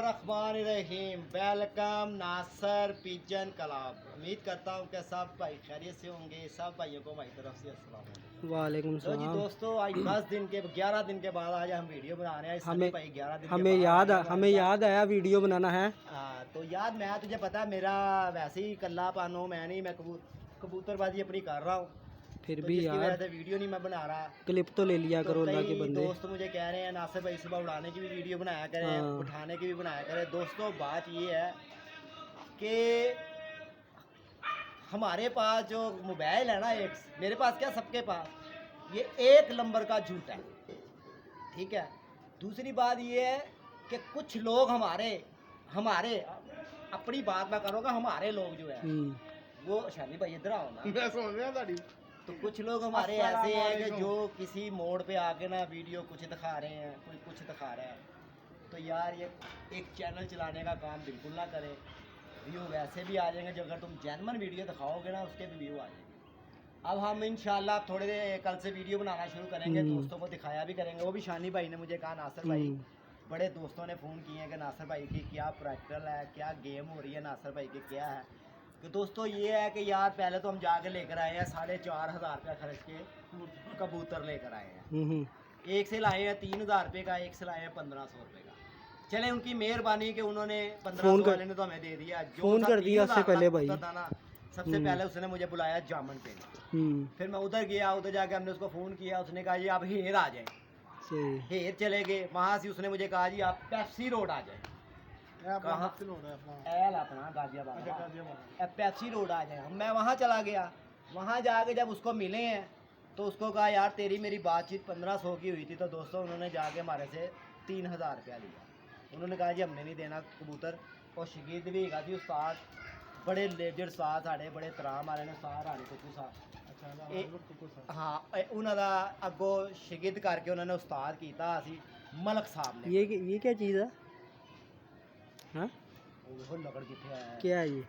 बिस्मिल्लाहिर्रहमानिर्रहीम। वेलकम नासर pigeon club. उम्मीद करता हूँ कि सब भाई खैरियत से होंगे। सब भाइयों को हमारी तरफ से अस्सलाम वालेकुम। वालेकुम तो जी सलाम। दोस्तों, आज 11 दिन के बाद आज हम वीडियो बना रहे हैं। हमें भाई 11 दिन हमें याद आया वीडियो बनाना है। हाँ, तो याद मैं तुझे पता है मेरा वैसे ही कल्ला पान हो, मैं नहीं, मैं कबूतरबाजी अपनी कर रहा हूँ, फिर तो भी जिसकी वजह यार से वीडियो नहीं मैं बना रहा। क्लिप तो ले लिया तो करो अल्लाह के कई बंदे। दोस्त मुझे कह रहे हैं नासिर भाई सुबह उड़ाने की भी वीडियो बनाया करें, हाँ। उठाने की भी बनाया करें। दोस्तों बात ये है कि हमारे पास जो मोबाइल है ना, एक मेरे पास क्या सबके पास, ये एक नंबर का झूठ है, ठीक है। दूसरी बात ये है कि कुछ लोग हमारे अपनी बात मैं करूँगा, हमारे लोग जो है वो शानी भाई इधर आओ ना, मैं समझ रहा हूँ। तो कुछ लोग हमारे ऐसे हैं कि जो किसी मोड़ पे आके ना वीडियो कुछ दिखा रहे हैं, कोई कुछ दिखा रहा है। तो यार ये एक चैनल चलाने का काम बिल्कुल ना करें। व्यू वैसे भी आ जाएंगे, जो अगर तुम जेन्युइन वीडियो दिखाओगे ना उसके भी व्यू आ जाएंगे। अब हम इंशाल्लाह थोड़े कल से वीडियो बनाना शुरू करेंगे, दोस्तों को दिखाया भी करेंगे। वो भी शानी भाई ने मुझे कहा नासिर भाई, बड़े दोस्तों ने फ़ोन किए हैं कि नासिर भाई की क्या प्रैक्टिकल है, क्या गेम हो रही है, नासिर भाई की क्या है। तो दोस्तों ये है कि यार पहले तो हम जाके लेकर आए हैं 4,500 रुपया खर्च के कबूतर लेकर आए हैं। एक से लाए हैं 3,000 रुपये का, एक से लाए हैं 1,500 रुपये का। चले उनकी मेहरबानी कि उन्होंने 1,500 वाले ने तो हमें दे दिया। जो फोन कर दिया उससे पहले भाई था ना, सबसे पहले उसने मुझे बुलाया जामन पे। फिर मैं उधर गया, उधर जाके हमने उसको फ़ोन किया, उसने कहा जी आप हेर आ जाए। हेर चले गए, वहाँ से उसने मुझे कहा जी आप पेप्सी रोड आ जाए। अपना गाजियाबाद पेप्सी रोड आ जाए। मैं वहाँ चला गया, वहाँ जाके जब उसको मिले हैं तो उसको कहा यार तेरी मेरी बातचीत 1,500 की हुई थी। तो दोस्तों उन्होंने जाके हमारे से 3,000 रुपया लिया। उन्होंने कहा जी हमने नहीं देना कबूतर। और शगीद भी है जी उस्ताद, बड़े लेजर साथ साढ़े बड़े तराम वाले ने उस्ताद रानी कुकू साहब। हाँ उन्होंने अगो शगीद करके उन्होंने उस्ताद किया असी मलक साहब ने। ये क्या चीज़ है? हाँ लगड़ किथे है? क्या है ये?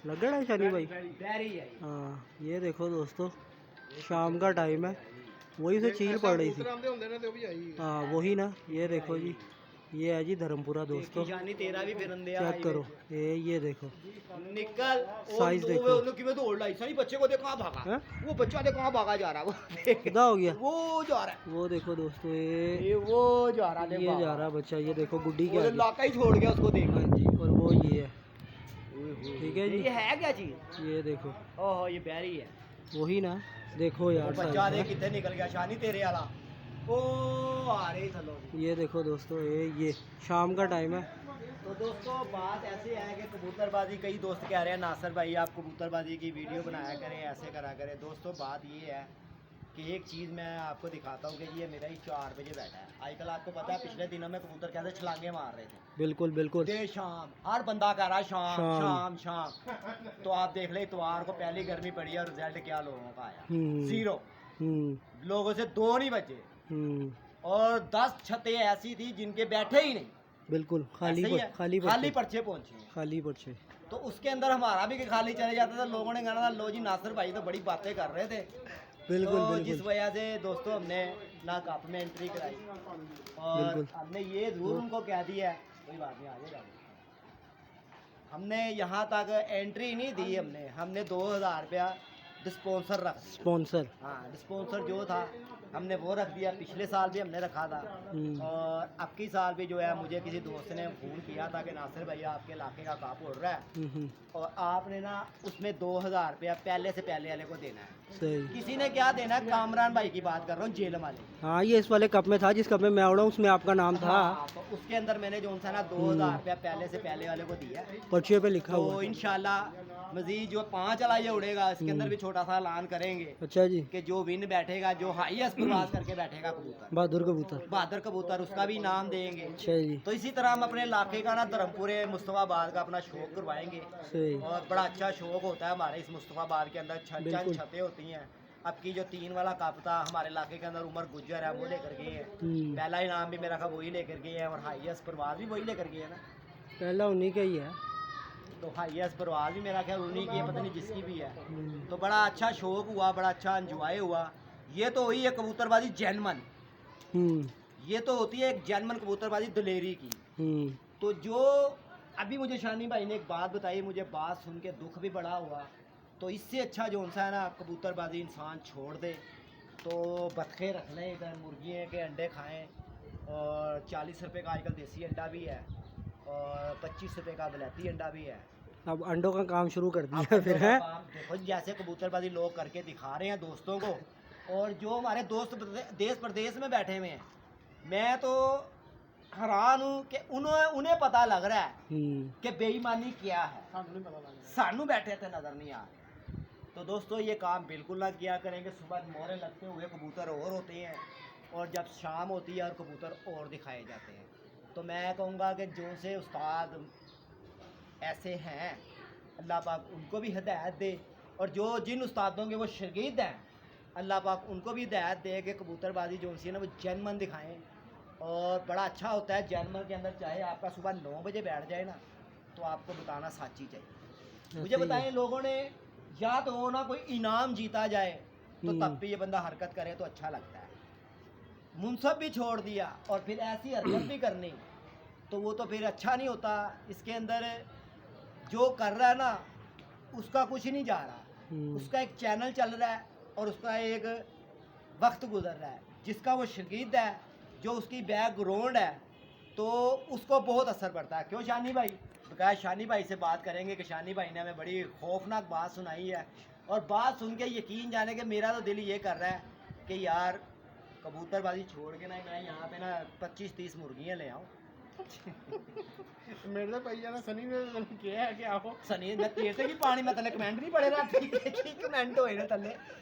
लगड़ है शानी भाई? हाँ ये देखो दोस्तों, शाम का टाइम है, वही से चील पड़ रही थी। हाँ वही ना, ये देखो जी, ये है जी धर्मपुरा दोस्तों। तेरा भी चेक करो, ये देखो निकल साइज देखो। बच्चे को देखो कहाँ भागा, वो बच्चा देखो कहाँ भागा जा रहा है, वो कितना हो गया, वो जा रहा है, वो देखो दोस्तों ये वो जा रहा है, ये जा रहा बच्चा, ये देखो गुड्डी क्या इलाका ही छोड़ गया उसको देख। हाँ जी, और वो ये है, ठीक है जी। ये है क्या चीज? ये देखो, ओह ये बैरी है, वही ना, देखो यार बच्चा देख कितने निकल गया शानी तेरे वाला। ओ आ रही चलो। ये देखो दोस्तों, ये शाम का टाइम है। तो दोस्तों बात ऐसे है कि कबूतरबाजी, कई दोस्त कह रहे हैं नासिर भाई आप कबूतरबाजी की वीडियो बनाया करें, ऐसे करा करें। दोस्तों बात ये है कि एक चीज़ मैं आपको दिखाता हूँ कि ये मेरा ही 4 बजे बैठा है। आजकल आपको पता है पिछले दिनों में कबूतर कैसे छलांगे मार रहे थे। बिल्कुल बिल्कुल, देर शाम हर बंदा कह रहा है शाम शाम शाम। तो आप देख ले इतवार को पहली गर्मी पड़ी है और रिजल्ट क्या लोगों का आया, 0। लोगों से 2 नहीं बचे और 10 छतें ऐसी थी जिनके बैठे ही नहीं, बिल्कुल खाली पर्चे पहुंचे, खाली पर्चे। तो उसके अंदर हमारा भी खाली चले जाता था। लोगों ने कहना था लो जी नासिर भाई तो बड़ी बातें कर रहे थे। बिल्कुल, तो जिस वजह से दोस्तों हमने ना कप में एंट्री कराई और हमने ये जरूर उनको कह दिया, कोई बात नहीं आ जाएगा, हमने यहाँ तक एंट्री नहीं दी। हमने 2,000 रुपया स्पॉन्सर हाँ स्पॉन्सर जो था हमने वो रख दिया। पिछले साल भी हमने रखा था और अब की साल भी जो है मुझे किसी दोस्त ने फ़ोन किया था कि नासिर भैया आपके इलाके का काप उड़ रहा है और आपने ना उसमें 2,000 रुपया पहले से पहले वाले को देना है। किसी ने क्या देना है, कामरान भाई की बात कर रहा हूँ, जेलम वाले। हाँ ये इस वाले कप में था, जिस कप में मैं उड़ा हूँ उसमें आपका नाम था। तो उसके अंदर मैंने जो सा ना 2,000 रुपया पहले से पहले वाले को दिया, पर्चे पे लिखा हुआ। तो इंशाल्लाह मजीद जो 5 वाला ये उड़ेगा इसके अंदर भी छोटा सा ऐलान करेंगे। अच्छा जी, कि जो विन बैठेगा, जो हाईएस्ट प्रवास करके बैठेगा कबूतर, बहादुर कबूतर, उसका भी नाम देंगे। अच्छा जी। तो इसी तरह हम अपने इलाके का ना धर्मपुरे मुस्तफाबाद का अपना शौक करवाएंगे और बड़ा अच्छा शौक होता है हमारे इस मुस्तफाबाद के अंदर। छतें होती हैं। अब की जो 3 वाला कप था हमारे इलाके के अंदर उमर गुज्जर है वो लेकर गए हैं। पहला इनाम भी मेरा था वही लेकर गए हैं और हाईएस्ट प्रवास भी वही लेकर गए हैं ना, पहला उन्हीं का ही है। तो हाईएस्ट प्रवास भी मेरा ख्याल उन्हीं की है, पता नहीं जिसकी भी है। तो बड़ा अच्छा शौक हुआ, बड़ा अच्छा एंजॉय हुआ। ये तो हुई है कबूतरबाजी जेन्युइन, ये तो होती है एक जेन्युइन कबूतरबाजी दिलेरी की। तो जो अभी मुझे शानी भाई ने एक बात बताई, मुझे बात सुन के दुख भी बड़ा हुआ। तो इससे अच्छा जो सा है ना कबूतरबाजी इंसान छोड़ दे, तो बतखे रख लें इधर, मुर्गियों के अंडे खाएं। और 40 रुपये का आजकल देसी अंडा भी है और 25 रुपये का वलैती अंडा भी है। अब अंडों का काम शुरू कर अब दिया फिर है। देखो जैसे कबूतरबाजी लोग करके दिखा रहे हैं दोस्तों को, और जो हमारे दोस्त देश प्रदेश में बैठे हुए हैं, मैं तो हैरान हूँ कि उन्हें पता लग रहा है कि बेईमानी क्या है, सानू बैठे थे नजर नहीं आ रहे। तो दोस्तों ये काम बिल्कुल ना किया करेंगे। सुबह मोहरे लगते हुए कबूतर और होते हैं, और जब शाम होती है और कबूतर और दिखाए जाते हैं। तो मैं कहूँगा कि जो से उस्ताद ऐसे हैं, अल्लाह पाक उनको भी हिदायत दे, और जो जिन उस्तादों के वो शागिर्द हैं, अल्लाह पाक उनको भी हिदायत दे कि कबूतरबाजी जो सी है ना वो जनमन दिखाएं। और बड़ा अच्छा होता है जनमन के अंदर, चाहे आपका सुबह 9 बजे बैठ जाए ना, तो आपको बताना सच ही चाहिए। मुझे बताएं, लोगों ने या तो वो ना कोई इनाम जीता जाए तो तब भी ये बंदा हरकत करे तो अच्छा लगता है। मुनसब भी छोड़ दिया और फिर ऐसी हरकत भी करनी, तो वो तो फिर अच्छा नहीं होता। इसके अंदर जो कर रहा है ना उसका कुछ नहीं जा रहा, उसका एक चैनल चल रहा है और उसका एक वक्त गुजर रहा है। जिसका वो शागिर्द है, जो उसकी बैकग्राउंड है, तो उसको बहुत असर पड़ता है। क्यों शानी भाई? बकाया शानी भाई से बात करेंगे कि शानी भाई ने हमें बड़ी खौफनाक बात सुनाई है, और बात सुन के यकीन जाने के मेरा तो दिल ये कर रहा है कि यार कबूतरबाजी छोड़ के ना मैं यहाँ पे ना 25-30 मुर्गियाँ ले आऊँ। मेरे भाई जाना सनी ने किया है कि आओ सनी मैं तेरे की पानी में तले कमेंट नहीं पड़े रहा की कमेंट होए ना तले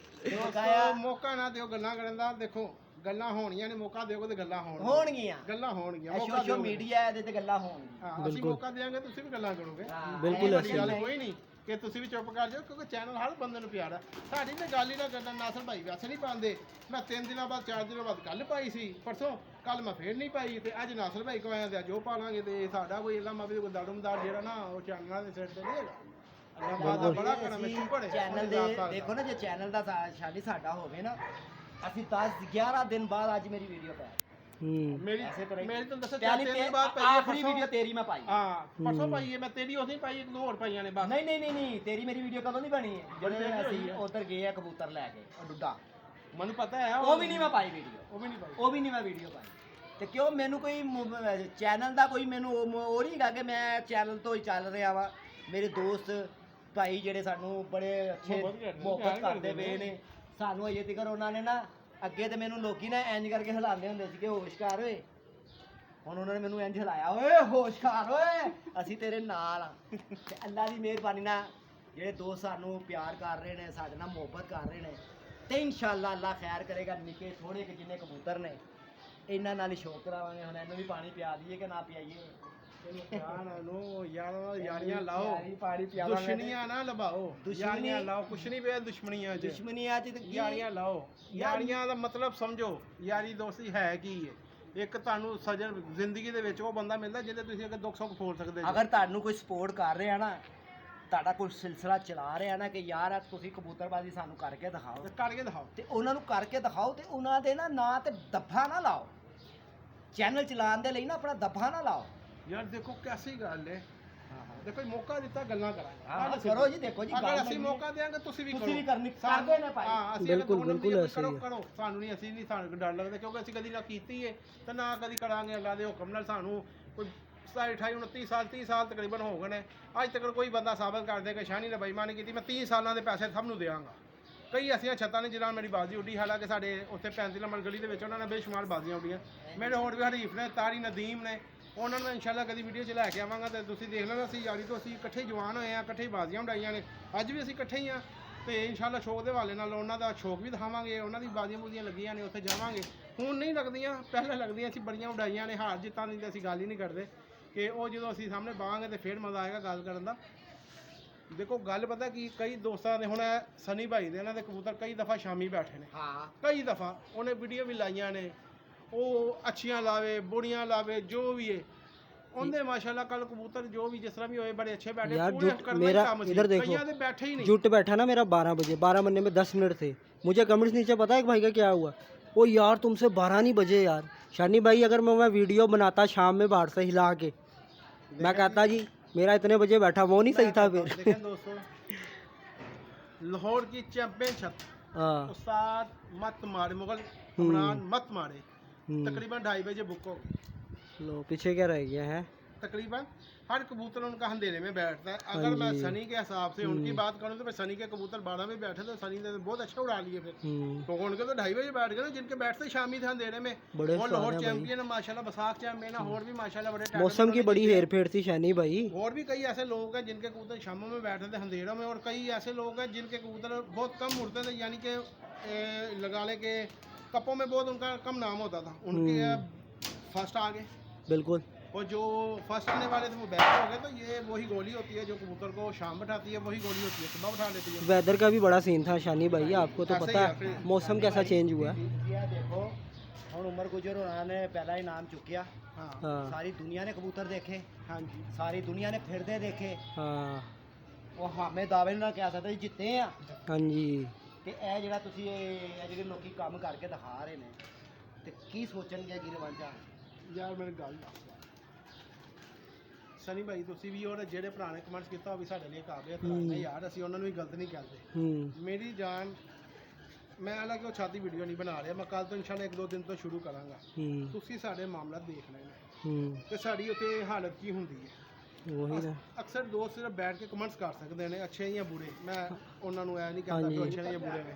तो काया मौका ना दियो गल्लां करन दा। देखो ਗੱਲਾਂ ਹੋਣੀਆਂ ਨੇ, ਮੌਕਾ ਦਿਓਗੇ ਤੇ ਗੱਲਾਂ ਹੋਣਗੀਆਂ ਮੌਕਾ ਸੋਸ਼ਲ ਮੀਡੀਆ ਇਹਦੇ ਤੇ ਗੱਲਾਂ ਹੋਣਗੀਆਂ। ਹਾਂ, ਅਸੀਂ ਮੌਕਾ ਦੇਾਂਗੇ ਤੁਸੀਂ ਵੀ ਗੱਲਾਂ ਕਰੋਗੇ। ਬਿਲਕੁਲ ਐਸੀ ਗੱਲ ਕੋਈ ਨਹੀਂ ਕਿ ਤੁਸੀਂ ਵੀ ਚੁੱਪ ਕਰ ਜਾਓ, ਕਿਉਂਕਿ ਚੈਨਲ ਹਰ ਬੰਦੇ ਨੂੰ ਪਿਆਰਾ। ਸਾਡੀ ਤੇ ਗੱਲ ਹੀ ਨਾ ਕਰਨਾ। ਨਾਸਰ ਭਾਈ ਵੈਸੇ ਨਹੀਂ ਪਾਉਂਦੇ। ਮੈਂ 3 ਦਿਨਾਂ ਬਾਅਦ 4 ਦਿਨਾਂ ਬਾਅਦ ਕੱਲ ਪਾਈ ਸੀ, ਪਰਸੋਂ ਕੱਲ ਮੈਂ ਫੇਰ ਨਹੀਂ ਪਾਈ, ਤੇ ਅੱਜ ਨਾਸਰ ਭਾਈ ਕੋ ਆਇਆ ਤੇ ਅੱਜ ਉਹ ਪਾ ਲਾਂਗੇ। ਤੇ ਸਾਡਾ ਕੋਈ ਇਲਾਮਾ ਵੀ ਕੋਈ ਦੜਮਦਾਰ ਜਿਹੜਾ ਨਾ ਉਹ ਚੈਨਲਾਂ ਦੇ ਸਿਰ ਤੇ ਨਹੀਂ ਹੈਗਾ। ਅੱਲਾਹ ਦਾ ਬੜਾ ਕਰਮ ਹੈ। ਸ਼ੁਕਰ ਹੈ ਚੈਨਲ ਦੇ। ਦੇਖੋ ਨਾ, ਜੇ ਚੈਨਲ ਦਾ ਸ਼ਾਨੀ ਸਾਡਾ ਹੋਵੇ ਨਾ, ਅਸੀਂ 10-11 ਦਿਨ ਬਾਅਦ ਅੱਜ ਮੇਰੀ ਵੀਡੀਓ ਪਾਈ। ਮੇਰੀ ਤਾਂ ਦੱਸੋ 4 ਦਿਨ ਬਾਅਦ ਪਾਈ ਆਖਰੀ ਵੀਡੀਓ ਤੇਰੀ ਮੈਂ ਪਾਈ। ਹਾਂ ਪਰਸੋਂ ਪਾਈ ਹੈ ਮੈਂ, ਤੇਰੀ ਉਸ ਨਹੀਂ ਪਾਈ, ਇੱਕ ਦੋ ਹੋਰ ਪਾਈਆਂ ਨੇ ਬਸ। ਨਹੀਂ ਤੇਰੀ ਮੇਰੀ ਵੀਡੀਓ ਕਦੋਂ ਨਹੀਂ ਬਣੀ ਹੈ? ਜਦੋਂ ਅਸੀਂ ਉਧਰ ਗਏ ਆ ਕਬੂਤਰ ਲੈ ਕੇ ਉਹ ਡੁੱਡਾ, ਮੈਨੂੰ ਪਤਾ ਹੈ। ਉਹ ਵੀ ਨਹੀਂ ਮੈਂ ਪਾਈ ਵੀਡੀਓ, ਉਹ ਵੀ ਨਹੀਂ ਪਾਈ, ਉਹ ਵੀ ਨਹੀਂ ਮੈਂ ਵੀਡੀਓ ਪਾਈ। ਤੇ ਕਿਉਂ? ਮੈਨੂੰ ਕੋਈ ਚੈਨਲ ਦਾ ਕੋਈ ਮੈਨੂੰ ਉਹ ਨਹੀਂ ਹੈਗਾ ਕਿ ਮੈਂ ਚੈਨਲ ਤੋਂ ਹੀ ਚੱਲ ਰਿਹਾ ਵਾ। ਮੇਰੇ ਦੋਸਤ ਭਾਈ ਜਿਹੜੇ ਸਾਨੂੰ ਬੜੇ ਅੱਛੇ ਮੁਹੱਬਤ ਕਰਦੇ ਪਏ ਨੇ, ਸਾਨੂੰ ਅਜੇ ਤੱਕ ਉਹਨਾਂ ਨੇ ਨਾ, ਅੱਗੇ ਤੇ ਮੈਨੂੰ ਲੋਕੀ ਨਾ ਇੰਜ ਕਰਕੇ ਹਿਲਾਉਂਦੇ ਹੁੰਦੇ ਸੀ ਕਿ ਹੋਸ਼ਕਾਰ ਓਏ, ਹੁਣ ਉਹਨਾਂ ਨੇ ਮੈਨੂੰ ਇੰਜ ਹਿਲਾਇਆ, ਓਏ ਹੋਸ਼ਕਾਰ ਓਏ ਅਸੀਂ ਤੇਰੇ ਨਾਲ ਆ। ਤੇ ਅੱਲਾ ਦੀ ਮਿਹਰਬਾਨੀ ਨਾਲ ਜਿਹੜੇ ਦੋਸਤ ਸਾਨੂੰ ਪਿਆਰ ਕਰ ਰਹੇ ਨੇ, ਸਾਡੇ ਨਾਲ ਮੁਹੱਬਤ ਕਰ ਰਹੇ ਨੇ, ਤੇ ਇਨਸ਼ਾਅੱਲਾ ਅੱਲਾ ਖੈਰ ਕਰੇਗਾ। ਨਿੱਕੇ ਥੋੜੇ ਕਿ ਜਿੰਨੇ ਕਬੂਤਰ ਨੇ ਇਹਨਾਂ ਨਾਲ ਹੀ ਸ਼ੌਕ ਕਰਾਵਾਂਗੇ। ਹੁਣ ਇਹਨੂੰ ਵੀ ਪਾਣੀ ਪਿਆ ਦਈਏ ਕਿ ਨਾ ਪਿਆਈਏ? ਯਾਰੀਆਂ ਲਾਓ, ਦੁਸ਼ਮਣੀਆਂ ਨਾ ਲਵਾਓ। ਯਾਰੀਆਂ ਲਾਓ, ਕੁਛ ਨਹੀਂ ਪਿਆ ਦੁਸ਼ਮਣੀਆਂ ਚ। ਦੁਸ਼ਮਣੀਆਂ ਚ ਯਾਰੀਆਂ ਲਾਓ। ਯਾਰੀਆਂ ਦਾ ਮਤਲਬ ਸਮਝੋ, ਯਾਰੀ ਦੋਸਤੀ ਹੈ ਕੀ ਹੈ। ਇੱਕ ਤੁਹਾਨੂੰ ਸਜਣ ਜ਼ਿੰਦਗੀ ਦੇ ਵਿੱਚ ਉਹ ਬੰਦਾ ਮਿਲਦਾ ਜਿਹਦੇ ਤੁਸੀਂ ਅਗਰ ਦੁੱਖ ਸੁੱਖ ਫੋਲ ਸਕਦੇ ਹੋ। ਅਗਰ ਤੁਹਾਨੂੰ ਕੋਈ ਸਪੋਰਟ ਕਰ ਰਿਹਾ ਨਾ, ਤੁਹਾਡਾ ਕੋਈ ਸਿਲਸਿਲਾ ਚਲਾ ਰਿਹਾ ਨਾ ਕਿ ਯਾਰ ਤੁਸੀਂ ਕਬੂਤਰਬਾਜ਼ੀ ਸਾਨੂੰ ਕਰਕੇ ਦਿਖਾਓ, ਤੇ ਉਹਨਾਂ ਨੂੰ ਕਰਕੇ ਦਿਖਾਓ, ਤੇ ਉਹਨਾਂ ਦੇ ਨਾ ਤੇ ਦੱਫਾ ਨਾ ਲਾਓ। ਚੈਨਲ ਚਲਾਉਣ ਦੇ ਲਈ ਨਾ ਆਪਣਾ ਦੱਫਾ ਨਾ ਲਾਓ। ਯਾਰ ਦੇਖੋ ਕੈਸੀ ਗੱਲ ਹੈ। ਦੇਖੋ ਮੌਕਾ ਦਿੱਤਾ, ਗੱਲਾਂ ਕਰਾਂਗੇ। ਕਰੋ ਜੀ, ਦੇਖੋ ਜੀ, ਅਗਰ ਅਸੀਂ ਮੌਕਾ ਦੇਾਂਗੇ ਤੁਸੀਂ ਵੀ ਕਰਨੀ ਕਰਦੇ ਨੇ ਭਾਈ। ਹਾਂ, ਅਸੀਂ ਕਰੋ। ਸਾਨੂੰ ਨਹੀਂ, ਅਸੀਂ ਨਹੀਂ, ਸਾਨੂੰ ਡਰ ਲੱਗਦਾ, ਕਿਉਂਕਿ ਅਸੀਂ ਕਦੀ ਨਾ ਕੀਤੀ ਹੈ ਤੇ ਨਾ ਕਦੀ ਕਰਾਂਗੇ। ਅੱਲਾ ਦੇ ਹੁਕਮ ਨਾਲ ਸਾਨੂੰ ਕੋਈ 28-29 ਸਾਲ 30 ਸਾਲ ਤਕਰੀਬਨ ਹੋ ਗਏ ਨੇ। ਅੱਜ ਤੱਕ ਕੋਈ ਬੰਦਾ ਸਾਬਤ ਕਰ ਦੇ ਕਿ ਸ਼ਾਨੀ ਨੇ ਬੇਈਮਾਨੀ ਕੀਤੀ। ਮੈਂ 30 ਸਾਲਾਂ ਦੇ ਪੈਸੇ ਸਭ ਨੂੰ ਦਿਆਂਗਾ। ਕਈ ਐਸੀਆਂ ਛੱਤਾਂ ਨੇ ਜਿਨ੍ਹਾਂ ਮੇਰੀ ਬਾਜ਼ੀ ਉੱਡੀ, ਹਾਲਾਂਕਿ ਸਾਡੇ ਉੱਥੇ 35 ਨੰਬਰ ਗਲੀ ਦੇ ਵਿੱਚ ਉਹਨਾਂ ਨੇ ਬੇਸ਼ੁਮਾਰ ਬਾਜ਼ੀਆਂ ਉੱਡੀਆਂ। ਮੇਰੇ ਹੋਰ ਵੀ ਹਰੀਫ ਨੇ, ਤਾਰੀ ਨਦੀਮ ਨੇ, ਉਹਨਾਂ ਨੂੰ ਇਨਸ਼ਾਅੱਲਾ ਕਦੀ ਵੀਡੀਓ 'ਚ ਲੈ ਕੇ ਆਵਾਂਗਾ। ਤੇ ਤੁਸੀਂ ਦੇਖ ਲੈਣਾ, ਅਸੀਂ ਯਾਰੀ ਤੋਂ ਅਸੀਂ ਇਕੱਠੇ ਜਵਾਨ ਹੋਏ ਆ, ਇਕੱਠੇ ਬਾਜ਼ੀਆਂ ਉਡਾਈਆਂ ਨੇ, ਅੱਜ ਵੀ ਅਸੀਂ ਇਕੱਠੇ ਹੀ ਆ। ਤੇ ਇਨਸ਼ਾਅੱਲਾ ਸ਼ੌਕ ਦੇ ਹਵਾਲੇ ਨਾਲ ਉਹਨਾਂ ਦਾ ਸ਼ੌਕ ਵੀ ਦਿਖਾਵਾਂਗੇ। ਉਹਨਾਂ ਦੀ ਬਾਜ਼ੀਆਂ ਬੂਜ਼ੀਆਂ ਲੱਗੀਆਂ ਨੇ, ਉੱਥੇ ਜਾਵਾਂਗੇ। ਹੁਣ ਨਹੀਂ ਲੱਗਦੀਆਂ, ਪਹਿਲਾਂ ਲੱਗਦੀਆਂ ਸੀ, ਬੜੀਆਂ ਉਡਾਈਆਂ ਨੇ। ਹਾਰ ਜਿੱਤਾਂ ਦੀ ਤਾਂ ਅਸੀਂ ਗੱਲ ਹੀ ਨਹੀਂ ਕਰਦੇ, ਕਿ ਉਹ ਜਦੋਂ ਅਸੀਂ ਸਾਹਮਣੇ ਬਾਵਾਂਗੇ ਤੇ ਫਿਰ ਮਜ਼ਾ ਆਏਗਾ ਗੱਲ ਕਰਨ ਦਾ। ਦੇਖੋ ਗੱਲ ਪਤਾ ਕੀ, ਕਈ ਦੋਸਤਾਂ ਨੇ ਹੁਣ ਸਨੀ ਭਾਈ ਦੇ ਇਹਨਾਂ ਦੇ ਕਬੂਤਰ ਕਈ ਦਫਾ ਸ਼ਾਮੀ ਬੈਠੇ ਨੇ। ਹਾਂ, ਕਈ ਦਫਾ ਉਹਨੇ ਵੀਡੀਓ ਵੀ ਲਾਈਆਂ ਨੇ, ਉਹ ਅੱਛੀਆਂ ਲਾਵੇ ਬੁੜੀਆਂ ਲਾਵੇ ਜੋ ਵੀ ਹੈ ਉਹਦੇ माशाल्लाह कल कबूतर जो भी जिस तरह भी होए बड़े अच्छे बैठे। यार मेरा इधर देखो, बैठे ही नहीं। जुट बैठा ना मेरा 12 बजे, 12 बनने में 10 मिनट थे। मुझे कमेंट्स नीचे पता है कि भाई का क्या हुआ, ओ यार तुमसे 12 नहीं बजे यार। शानी भाई अगर मैं वीडियो बनाता शाम में बाहर से हिला के, मैं कहता जी मेरा इतने बजे बैठा वो नहीं सही था फिर। देखें दोस्तों, लाहौर की चैंपियन छत हाँ उस्ताद मत मारे, मुगल इमरान मत मारे, तकरीबन 2:30 बजे बुक हो गई। लो पीछे क्या रह गया है। तकरीबन हर कबूतर उनका अंधेरे में बैठता है। अगर मैं सनी के हिसाब से उनकी बात करूँ तो फिर सनी के कबूतर 12 में बैठे थे, सनी ने तो बहुत अच्छा उड़ा लिए फिर। तो उनके तो 2:30 बजे बैठ गए ना, जिनके बैठते शामी थे अंधेरे में। बड़े वो फैन लाहौर है चैंपियन है माशाल्लाह, बसाख चैंपियन है, और भी माशाल्लाह बड़े टैलेंट मौसम की उन्होंने बड़ी जीते। हेर फेर थी शैनी भाई। और भी कई ऐसे लोग हैं जिनके कबूतर शामों में बैठते थे अंधेरों में, और कई ऐसे लोग हैं जिनके कबूतर बहुत कम उड़ते थे, यानी कि लगा ले के कपों में बहुत उनका कम नाम होता था। उनके फर्स्ट आ गए बिल्कुल। और जो फर्स्ट आने वाले थे वो बैक हो गए। तो ये वही गोली होती है जो कबूतर को शाम बैठाती है, वही गोली होती है सुबह बैठा लेती है। वेदर का भी बड़ा सीन था शानी भाई, आपको तो ऐसे पता ही है है फिर। मौसम कैसा चेंज हुआ है। देखो हम उमर गुजर उन्होंने पहला ही नाम चुकिया। हाँ हाँ सारी दुनिया ने कबूतर देखे, हाँ जी सारी दुनिया ने फिरदे देखे। हाँ ਉਹ ਹਮੇ ਦਾਅਵੇ ਨਾਲ ਕਹਿ ਸਕਦੇ ਜੀ ਜਿੱਤੇ ਆ हाँ जी। ਤੇ ਇਹ ਜਿਹੜਾ ਤੁਸੀਂ ਇਹ ਜਿਹੜੇ ਲੋਕੀ ਕੰਮ ਕਰਕੇ ਦਿਖਾ ਰਹੇ ਨੇ ਤੇ ਕੀ ਸੋਚਣਗੇ ਅਗਲੀ ਰਵਾਂਜਾ। ਯਾਰ ਮੇਰੀ ਗੱਲ ਦੱਸ ਸਨੀ ਭਾਈ, ਤੁਸੀਂ ਵੀ ਔਰ ਜਿਹੜੇ ਭਰਾ ਨੇ ਕਮੈਂਟਸ ਕੀਤਾ ਉਹ ਵੀ ਸਾਡੇ ਲਈ ਕਾਬਲੇ ਹੈ ਯਾਰ, ਅਸੀਂ ਉਹਨਾਂ ਨੂੰ ਵੀ ਗਲਤ ਨਹੀਂ ਕਰਦੇ। ਮੇਰੀ ਜਾਨ, ਮੈਂ ਹਾਲਾਂਕਿ ਉਹ ਛਾਤੀ ਵੀਡੀਓ ਨਹੀਂ ਬਣਾ ਰਿਹਾ, ਮੈਂ ਕੱਲ ਤੋਂ ਇਨਸ਼ਾਅੱਲਾ 1-2 ਦਿਨ ਤੋਂ ਸ਼ੁਰੂ ਕਰਾਂਗਾ। ਤੁਸੀਂ ਸਾਡੇ ਮਾਮਲਾ ਦੇਖ ਲੈਣੇ ਤੇ ਸਾਡੀ ਉੱਥੇ ਹਾਲਤ ਕੀ ਹੁੰਦੀ ਹੈ। वही ना। ਅਕਸਰ ਦੋਸਤ ਸਿਰਫ ਬੈਠ ਕੇ ਕਮੈਂਟਸ ਕਰ ਸਕਦੇ ਨੇ ਅੱਛੇ ਜਾਂ ਬੁਰੇ, ਮੈਂ ਉਹਨਾਂ ਨੂੰ ਐ ਨਹੀਂ ਕਹਿੰਦਾ ਕਿ ਉਹ ਅੱਛੇ ਨੇ ਜਾਂ ਬੁਰੇ ਨੇ,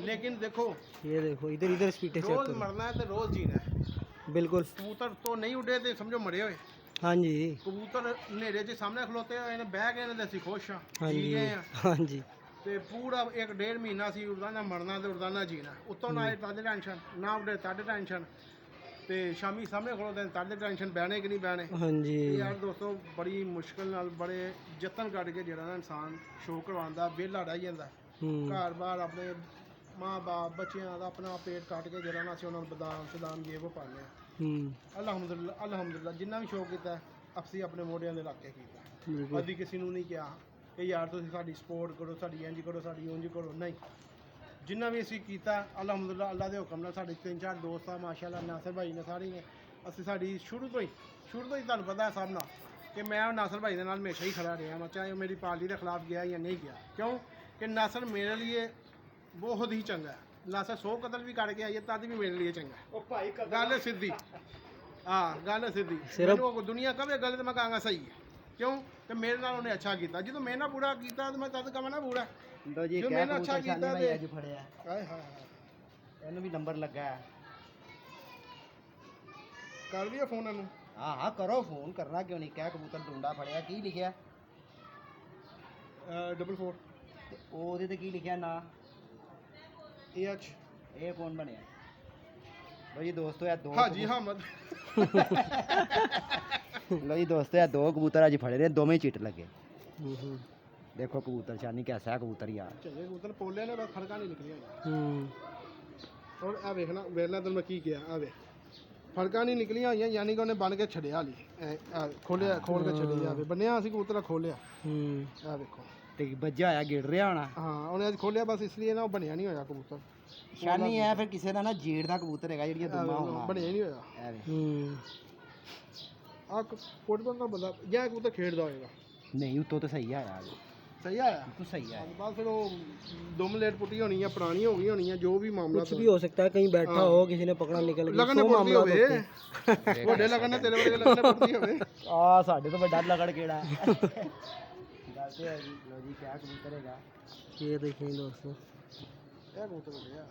ਲੇਕਿਨ ਦੇਖੋ ये देखो इधर इधर स्पीडे चेक ਰੋਜ਼ करो। ਮਰਨਾ ਹੈ ਤੇ ਰੋਜ਼ ਜੀਣਾ ਹੈ। बिल्कुल ਕਬੂਤਰ ਤੋਂ ਨਹੀਂ ਉੱਡੇ ਤੇ ਸਮਝੋ ਮਰੇ ਹੋਏ। हाँ जी ਕਬੂਤਰ ਹਨੇਰੇ 'ਚ ਸਾਹਮਣੇ ਖਲੋਤੇ ਹੋਏ ਨੇ, ਬਹਿ ਗਏ ਨੇ ਤੇ ਅਸੀਂ ਖੁਸ਼ ਹਾਂ, हाँ ਜੀ जी ਗਏ ਆ। हाँ जी। ਤੇ ਪੂਰਾ 1-1.5 ਮਹੀਨਾ ਸੀ ਉੜਦਾ ਨਾ ਮਰਨਾ ਤੇ ਉੜਦਾ ਨਾ ਜੀਣਾ, ਉੱਤੋਂ ਨਾ ਆਏ ਤਦ ਟੈਨਸ਼ਨ, ਨਾ ਉੱਡੇ ਤਦ ਟੈਨਸ਼ਨ, ਤੇ ਸ਼ਾਮੀ ਸਾਹਮਣੇ ਖਲੋਤੇ ਤਦ ਟੈਨਸ਼ਨ, ਬਹਿਣੇ ਕਿ ਨਹੀਂ ਬਹਿਣੇ। हाँ जी ਤੇ ਯਾਰ ਦੋਸਤੋ ਬੜੀ ਮੁਸ਼ਕਲ ਨਾਲ ਬੜੇ ਯਤਨ ਕੱਢ ਕੇ ਜਿਹੜਾ ਨਾ ਇਨਸਾਨ ਸ਼ੋਅ ਕਰਵਾਉਂਦਾ, ਵਿਹਲਾ ਰਹਿ ਜਾਂਦਾ ਘਰ-ਬਾਰ ਆਪਣੇ ਮਾਂ-ਬਾਪ ਬੱਚਿਆਂ ਦਾ ਆਪਣਾ ਪੇਟ ਕੱਟ ਕੇ ਜਿਹੜਾ ਨਾ ਅਸੀਂ ਉਹਨਾਂ ਨੂੰ ਬਦਾਮ ਸਦਾਮ ਜੇ ਉਹ ਪਾਉਂਦੇ ਹਾਂ। ਅਲਹਮਦੁਲਿਲਾ ਅਲਹਮਦੁਲਿਲਾ ਜਿੰਨਾ ਵੀ ਸ਼ੌਕ ਕੀਤਾ ਅਸੀਂ ਆਪਣੇ ਮੋਢਿਆਂ ਦੇ ਰੱਖ ਕੇ ਕੀਤਾ। ਕਦੀ ਕਿਸੇ ਨੂੰ ਨਹੀਂ ਕਿਹਾ ਕਿ ਯਾਰ ਤੁਸੀਂ ਸਾਡੀ ਸਪੋਰਟ ਕਰੋ, ਸਾਡੀ ਇੰਜ ਕਰੋ, ਸਾਡੀ ਉਂਝ ਕਰੋ, ਨਹੀਂ। ਜਿੰਨਾ ਵੀ ਅਸੀਂ ਕੀਤਾ ਅਲਹਮਦੁਲਿਲਾ ਅੱਲਾ ਦੇ ਹੁਕਮ ਨਾਲ, ਸਾਡੇ 3-4 ਦੋਸਤ ਆ ਮਾਸ਼ਾਅੱਲਾ, ਨਾਸਰ ਭਾਈ ਨੇ ਸਾਰੇ ਨੇ, ਅਸੀਂ ਸਾਡੀ ਸ਼ੁਰੂ ਤੋਂ ਹੀ ਤੁਹਾਨੂੰ ਪਤਾ ਹੈ ਸਭ ਨਾਲ ਕਿ ਮੈਂ ਨਾਸਰ ਭਾਈ ਦੇ ਨਾਲ ਹਮੇਸ਼ਾ ਹੀ ਖੜਾ ਰਿਹਾ, ਮੈਂ ਚਾਹੇ ਉਹ ਮੇਰੀ ਪਾਰਟੀ ਦੇ ਖਿਲਾਫ ਗਿਆ ਜਾਂ ਨਹੀਂ ਗਿਆ। ਕਿਉਂ ਕਿ ਨਾਸਰ ਮੇਰੇ ਲਈ ਬਹੁਤ ਹੀ ਚੰਗਾ ਹੈ। ਨਾਸਰ 100 ਕਤਲ ਵੀ ਕਰਕੇ ਆਈਏ ਤਦ ਵੀ ਮੇਰੇ ਲਈ ਚੰਗਾ ਹੈ। ਉਹ ਭਾਈ ਗੱਲ ਹੈ ਸਿੱਧੀ, ਹਾਂ ਗੱਲ ਹੈ ਸਿੱਧੀ। ਮੈਨੂੰ ਦੁਨੀਆ ਕਵੇ ਗੱਲ ਤੇ ਮੈਂ ਕਹਾਂਗਾ ਸਹੀ ਹੈ। ਕਿਉਂ ਕਿ ਮੇਰੇ ਨਾਲ ਉਹਨੇ ਅੱਛਾ ਕੀਤਾ, ਜਦੋਂ ਮੇਰੇ ਨਾਲ ਬੁਰਾ ਕੀਤਾ ਤਾਂ ਮੈਂ ਤਦ ਕਹਾਂ ਨਾ ਬੁਰਾ। ਲੋ ਜੀ ਜੋ ਕਹਿ ਮੈਨੇ ਅੱਛਾ ਕਬੂਤਰ ਕੀਤਾ ਸ਼ਾਨੀ ਭਾਈ ਅੱਜ ਫੜਿਆ, ਹਾਏ ਹਾਏ ਇਹਨੂੰ ਵੀ ਨੰਬਰ ਲੱਗਾ ਹੈ। ਕਰ ਲਿਆ ਫੋਨ ਇਹਨੂੰ। ਹਾਂ ਹਾਂ ਕਰੋ ਫੋਨ, ਕਰਨਾ ਕਿਉਂ ਨਹੀਂ। ਕਹਿ ਕਬੂਤਰ ਡੁੰਡਾ ਫੜਿਆ, ਕੀ ਲਿਖਿਆ 44 ਤੇ ਉਹਦੇ ਤੇ ਕੀ ਲਿਖਿਆ ਨਾ, AH ਇਹ ਕੌਣ ਬਣਿਆ। ਲੋ ਜੀ ਦੋਸਤੋ ਇਹ ਦੋ ਹਾਜੀ ਹਮਦ। ਲੋ ਜੀ ਦੋਸਤੋ ਇਹ ਦੋ ਕਬੂਤਰ ਅੱਜ ਫੜੇ ਨੇ, ਦੋਵੇਂ ਚਿੱਟ ਲੱਗੇ। ਦੇਖੋ ਕਬੂਤਰ ਸ਼ਾਨੀ ਕੈਸਾ ਹੈ ਕਬੂਤਰ ਯਾਰ। ਚੰਗੇ ਕਬੂਤਰ ਪੋਲੇ ਨੇ, ਬਸ ਖੜਕਾ ਨਹੀਂ ਨਿਕਲੀਆਂ। ਔਰ ਆ ਵੇਖਣਾ ਵੇਖਣਾ ਤੈਨੂੰ ਮੈਂ ਕੀ ਕਿਹਾ, ਆ ਵੇ ਫੜਕਾਂ ਨਹੀਂ ਨਿਕਲੀਆਂ ਹੋਈਆਂ, ਯਾਨੀ ਕਿ ਉਹਨੇ ਬਣ ਕੇ ਛੱਡਿਆ ਹਾਲੀ, ਖੋਲਿਆ ਖੋਲ ਕੇ ਛੱਡਿਆ, ਆਵੇ ਬੰਨਿਆ ਅਸੀਂ ਕਬੂਤਰ ਖੋਲਿਆ। ਆ ਵੇਖੋ ਤੇ ਵੱਜਿਆ ਹੋਇਆ ਗਿੜ ਰਿਹਾ ਹੋਣਾ। ਹਾਂ ਉਹਨੇ ਅੱਜ ਖੋਲਿਆ ਬਸ ਇਸ ਲਈ ਨਾ, ਉਹ ਬਣਿਆ ਨਹੀਂ ਹੋਇਆ ਕਬੂਤਰ। ਸ਼ਾਨੀ ਹੈ ਫਿਰ ਕਿਸੇ ਦਾ ਨਾ ਜੇੜ ਦਾ ਕਬੂਤਰ ਹੈਗਾ, ਜਿਹੜੀਆਂ ਦੁਮਾ ਹੋਣਾ ਬਣਿਆ ਨਹੀਂ ਹੋਇਆ। ਐਵੇਂ ਆ ਫੁੱਟਬਾਲ ਦਾ ਬੰਦਾ ਜਾਂ ਕਬੂਤਰ ਖੇਡਦਾ ਹੋਏਗਾ। ਨਹੀਂ ਉੱਤੋਂ ਤਾਂ ਸਹੀ ਆਇਆ, ਸਹੀ ਆਇਆ ਤੂੰ ਸਹੀ ਆਇਆ। ਬਸ ਫਿਰ ਉਹ ਦੁਮ ਲੇਟ ਪੁੱਟੀ ਹੋਣੀ ਆ, ਪੁਰਾਣੀ ਹੋ ਗਈ ਹੋਣੀ ਆ, ਜੋ ਵੀ ਮਾਮਲਾ कुछ भी हो सकता है, कहीं बैठा हो किसी ने पकड़ा निकल गया, लगन सौ पुੱਟੀ मामला ਹੋਵੇ, होते हैं। ਵੱਡੇ ਲੱਗਣ ਨੇ ਤੇਰੇ ਵਰਗੇ ਲੱਗਣ ਪੁੱਟੀ ਹੋਵੇ। ਆ ਸਾਡੇ ਤੋਂ ਵੱਡਾ ਲਗੜ ਕਿਹੜਾ ਗੱਲ ਤੇ ਹੈ ਜੀ। ਲੋ ਜੀ ਕਿਆ ਕਬੂਤਰ ਹੈਗਾ, ये देखिए दोस्तों ਇਹ ਕਬੂਤਰ ਹੋ ਗਿਆ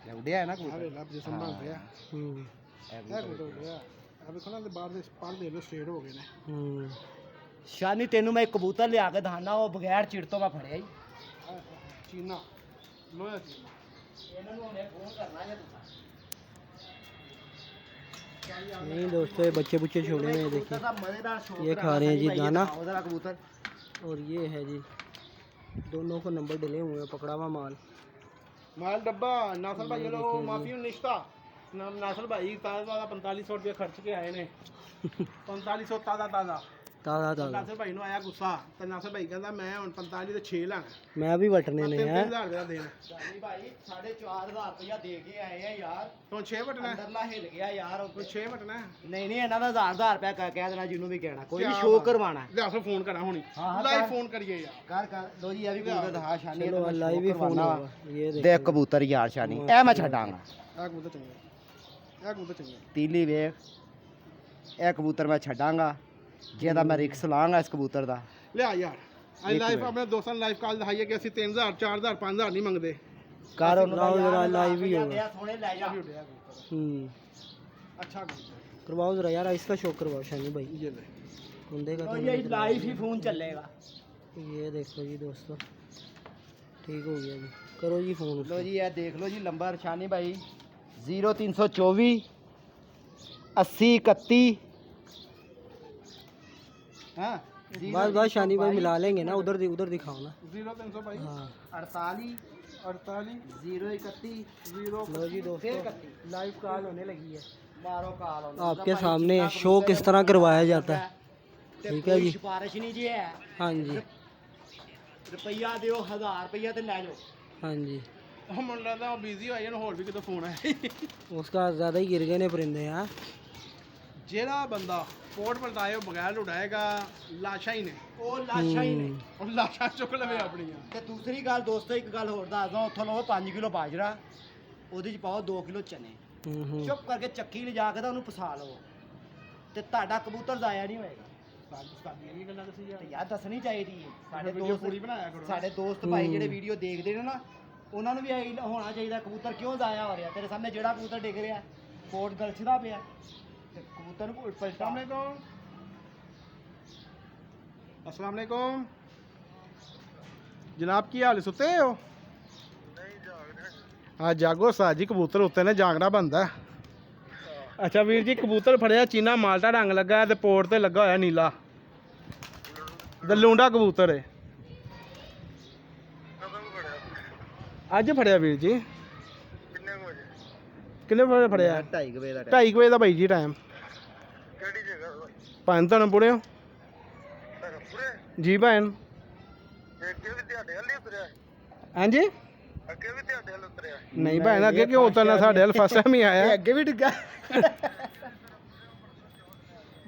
ਇਹ ਉੱਡਿਆ ਹੈ ਨਾ ਆ ਕਬੂਤਰ। ਵੇ ਲੱਭ ਜਿਸਮ ਬਣ ਰਿਹਾ, ਇਹ ਇਹ ਕਬੂਤਰ ਕਬੂਤਰ ਹੋ ਗਿਆ। ਆ ਵੇਖੋ ਨਾ ਤੇ ਬਾਹਰ ਦੇ ਪਰ ਦੇ ਲੋ ਸਟੇਟ ਹੋ ਗਏ ਨੇ। ਸ਼ਾਨੀ ਤੈਨੂੰ ਮੈਂ ਇੱਕ ਕਬੂਤਰ ਲਿਆ ਕੇ ਦਿਖਾਣਾ, ਉਹ ਬਗੈਰ ਚਿੜ ਤੋਂ ਮੈਂ ਫੜਿਆ ਹੀ। ਚੀਨਾ ਲੋਹਾ ਚੀਨਾ। ਇਹਨਾਂ ਨੂੰ ਹੁਣੇ ਫੋਨ ਕਰਨਾ ਜਾਂ ਤੁਸੀਂ नहीं दोस्तों ये बच्चे बुच्चे छोड़े हुए हैं, देखिए ਦਾ ਮਜ਼ੇਦਾਰ ਸ਼ੌਕ ये खा रहे हैं जी दाना। ਉਹਦਾ ਕਬੂतर और ये है जी दोनों को नंबर डले हुए हैं, पकड़ा हुआ माल। माल डब्बा नासर भाई लो माफी निश्ता नासर भाई ताज़ा 4500 रुपये खर्च के आए ने। 4500 ताज़ा ताज़ा ਤਾਜ਼ਾ ਨਾਸਰ ਭਾਈ ਨੂੰ ਆਇਆ ਗੁੱਸਾ ਤੇ ਨਾਸਰ ਭਾਈ ਕਹਿੰਦਾ ਮੈਂ ਹੁਣ 45 ਤੇ 6 ਲੈਣਾ ਮੈਂ ਵੀ ਵਟਨੇ ਨੇ ਹੈ 3000 ਦਾ ਦੇਣ ਸ਼ਾਨੀ ਭਾਈ 4500 ਰੁਪਇਆ ਦੇ ਕੇ ਆਏ ਆ ਯਾਰ ਹੁਣ 6 ਵਟਣਾ ਅੰਦਰਲਾ ਹਿੱਲ ਗਿਆ ਯਾਰ ਹੁਣ 6 ਵਟਣਾ ਨਹੀਂ ਨਹੀਂ ਇਹਨਾਂ ਦਾ 1000 ਰੁਪਇਆ ਕਹਿ ਦੇਣਾ ਜਿਹਨੂੰ ਵੀ ਕਹਿਣਾ ਕੋਈ ਵੀ ਸ਼ੋਅ ਕਰਵਾਣਾ ਲਿਆ ਸੋ ਫੋਨ ਕਰਾਂ ਹੁਣੀ ਹਾਂ, ਲਾਈਵ ਕਰ। ਫੋਨ ਕਰੀਏ ਯਾਰ ਕਰ ਲੋ ਜੀ ਇਹ ਵੀ ਕਬੂਤਰ ਦਿਖਾ ਸ਼ਾਨੀ ਚਲੋ ਲਾਈਵ ਵੀ ਫੋਨ ਹੋਗਾ ਇਹ ਦੇਖ ਕਬੂਤਰ ਯਾਰ ਸ਼ਾਨੀ ਇਹ ਮੈਂ ਛੱਡਾਂਗਾ ਆ ਕਬੂਤਰ ਚੰਗਾ ਆ ਕਬੂਤਰ ਚੰਗਾ ਤੀਲੀ ਵੇਖ ਇਹ ਕਬੂਤਰ ਮੈਂ ਛੱਡਾਂਗਾ ਜਿਹਦਾ ਮੈਂ ਰਿਕਸ ਲਾਂਗਾ ਇਸ ਕਬੂਤਰ ਦਾ ਲਿਆ ਯਾਰ ਅੱਜ ਲਾਈਵ ਆਪਣੇ ਦੋਸਤਾਂ ਨੂੰ ਲਾਈਵ ਕਾਲ ਦਿਖਾਈਏ ਕਿ ਅਸੀਂ 3000 4000 5000 ਨਹੀਂ ਮੰਗਦੇ ਕਰ ਉਹਨੂੰ ਲਾਓ ਜਰਾ ਲਾਈਵ ਹੀ ਹੋਗਾ ਸੋਹਣੇ ਲੈ ਜਾ अच्छा कबूतर करवाओ जरा यार इसका शौक करवाओ शानी भाई ये ले कुंदे का तो ये लाइव ही फोन चलेगा ये देखो जी दोस्तों ठीक हो गया जी करो जी फोन लो जी ये देख लो जी नंबर शानी भाई 0324 80 31 हाँ बस शानी भाई मिला लेंगे ना उधर दिखाओ ना 0300 भाई हाँ 48 48 031 0 लो जी दोस्तों 31 लाइव कॉल होने लगी है मारो कॉल आपके सामने शो किस तरह करवाया जाता है ठीक है जी सिफारिश नहीं जी है हाँ जी रुपया दियो 1000 रुपया ते ले जाओ हाँ जी हम लगता है बिजी हो जाए होर भी कितों फोन है उसका ज़्यादा ही गिर गए ने परिंदे यार जेड़ा बंदा पोर्ट पलटाए बगैर उड़ाएगा लाशा ही ने ਉਹ ਲਾਸ਼ਾਂ ਹੀ ਨੇ और लाशा चुक लवे अपनियां ਤੇ ਦੂਸਰੀ ਗੱਲ ਦੋਸਤੋ ਇੱਕ ਗੱਲ ਹੋਰ ਦੱਸਦਾ ਉੱਥੋਂ ਲਓ 5 ਕਿਲੋ ਬਾਜਰਾ ਉਹਦੇ ਚ ਪਾਓ 2 ਕਿਲੋ ਚਨੇ ਚੁੱਪ ਕਰਕੇ ਚੱਕੀ ਲਿਜਾ ਕੇ ਤਾਂ ਉਹਨੂੰ ਪਸਾ ਲਓ ਤੇ ਤੁਹਾਡਾ ਕਬੂਤਰ ਜ਼ਾਇਆ ਨਹੀਂ ਹੋਏਗਾ ਸਾਡੀਆਂ ਵੀ ਗੱਲਾਂ ਦੱਸੀ ਤੇ ਯਾਰ ਦੱਸਣੀ ਚਾਹੀਦੀ ਹੈ ਸਾਡੇ ਵੀਡੀਓ ਦੋਸਤ ਪੂਰੀ ਬਣਾਇਆ ਕਰੋ ਸਾਡੇ ਦੋਸਤ ਭਾਈ ਜਿਹੜੇ ਵੀਡੀਓ ਦੇਖਦੇ ਨੇ ਨਾ ਉਹਨਾਂ ਨੂੰ ਵੀ ਇਹੀ ਹੋਣਾ ਚਾਹੀਦਾ ਕਬੂਤਰ ਕਿਉਂ ਜ਼ਾਇਆ ਹੋ ਰਿਹਾ ਤੇਰੇ ਸਾਹਮਣੇ ਜਿਹੜਾ ਕਬੂਤਰ ਡਿੱਗ ਰਿਹਾ ਕੋਟ ਗਲਛਦਾ ਪਿਆ ਤੇ ਕਬੂਤਰ ਨੂੰ ਪਲਟਾ अस्सलाम वालेकुम जनाब की हाल सुते हो हाँ जागो साजी कबूतर उत्ते ने जागना बनता अच्छा वीर जी कबूतर फड़िया चीना माल्टा रंग लगा है ते पोर्ट ते लगा होया नीला दलूंडा कबूतर है अज फड़िया वीर जी किन्ने बजे फड़िया 2:30 ਵਜੇ ਦਾ 2:30 बजे का भाई जी टाइम भैन धर्मपुरे जी भैन हाँ जी नहीं भैन अगे क्यों उतरना साढ़े हल फर्स्ट टाइम ही आया ਅੱਗੇ ਵੀ ਡਿੱਗਾ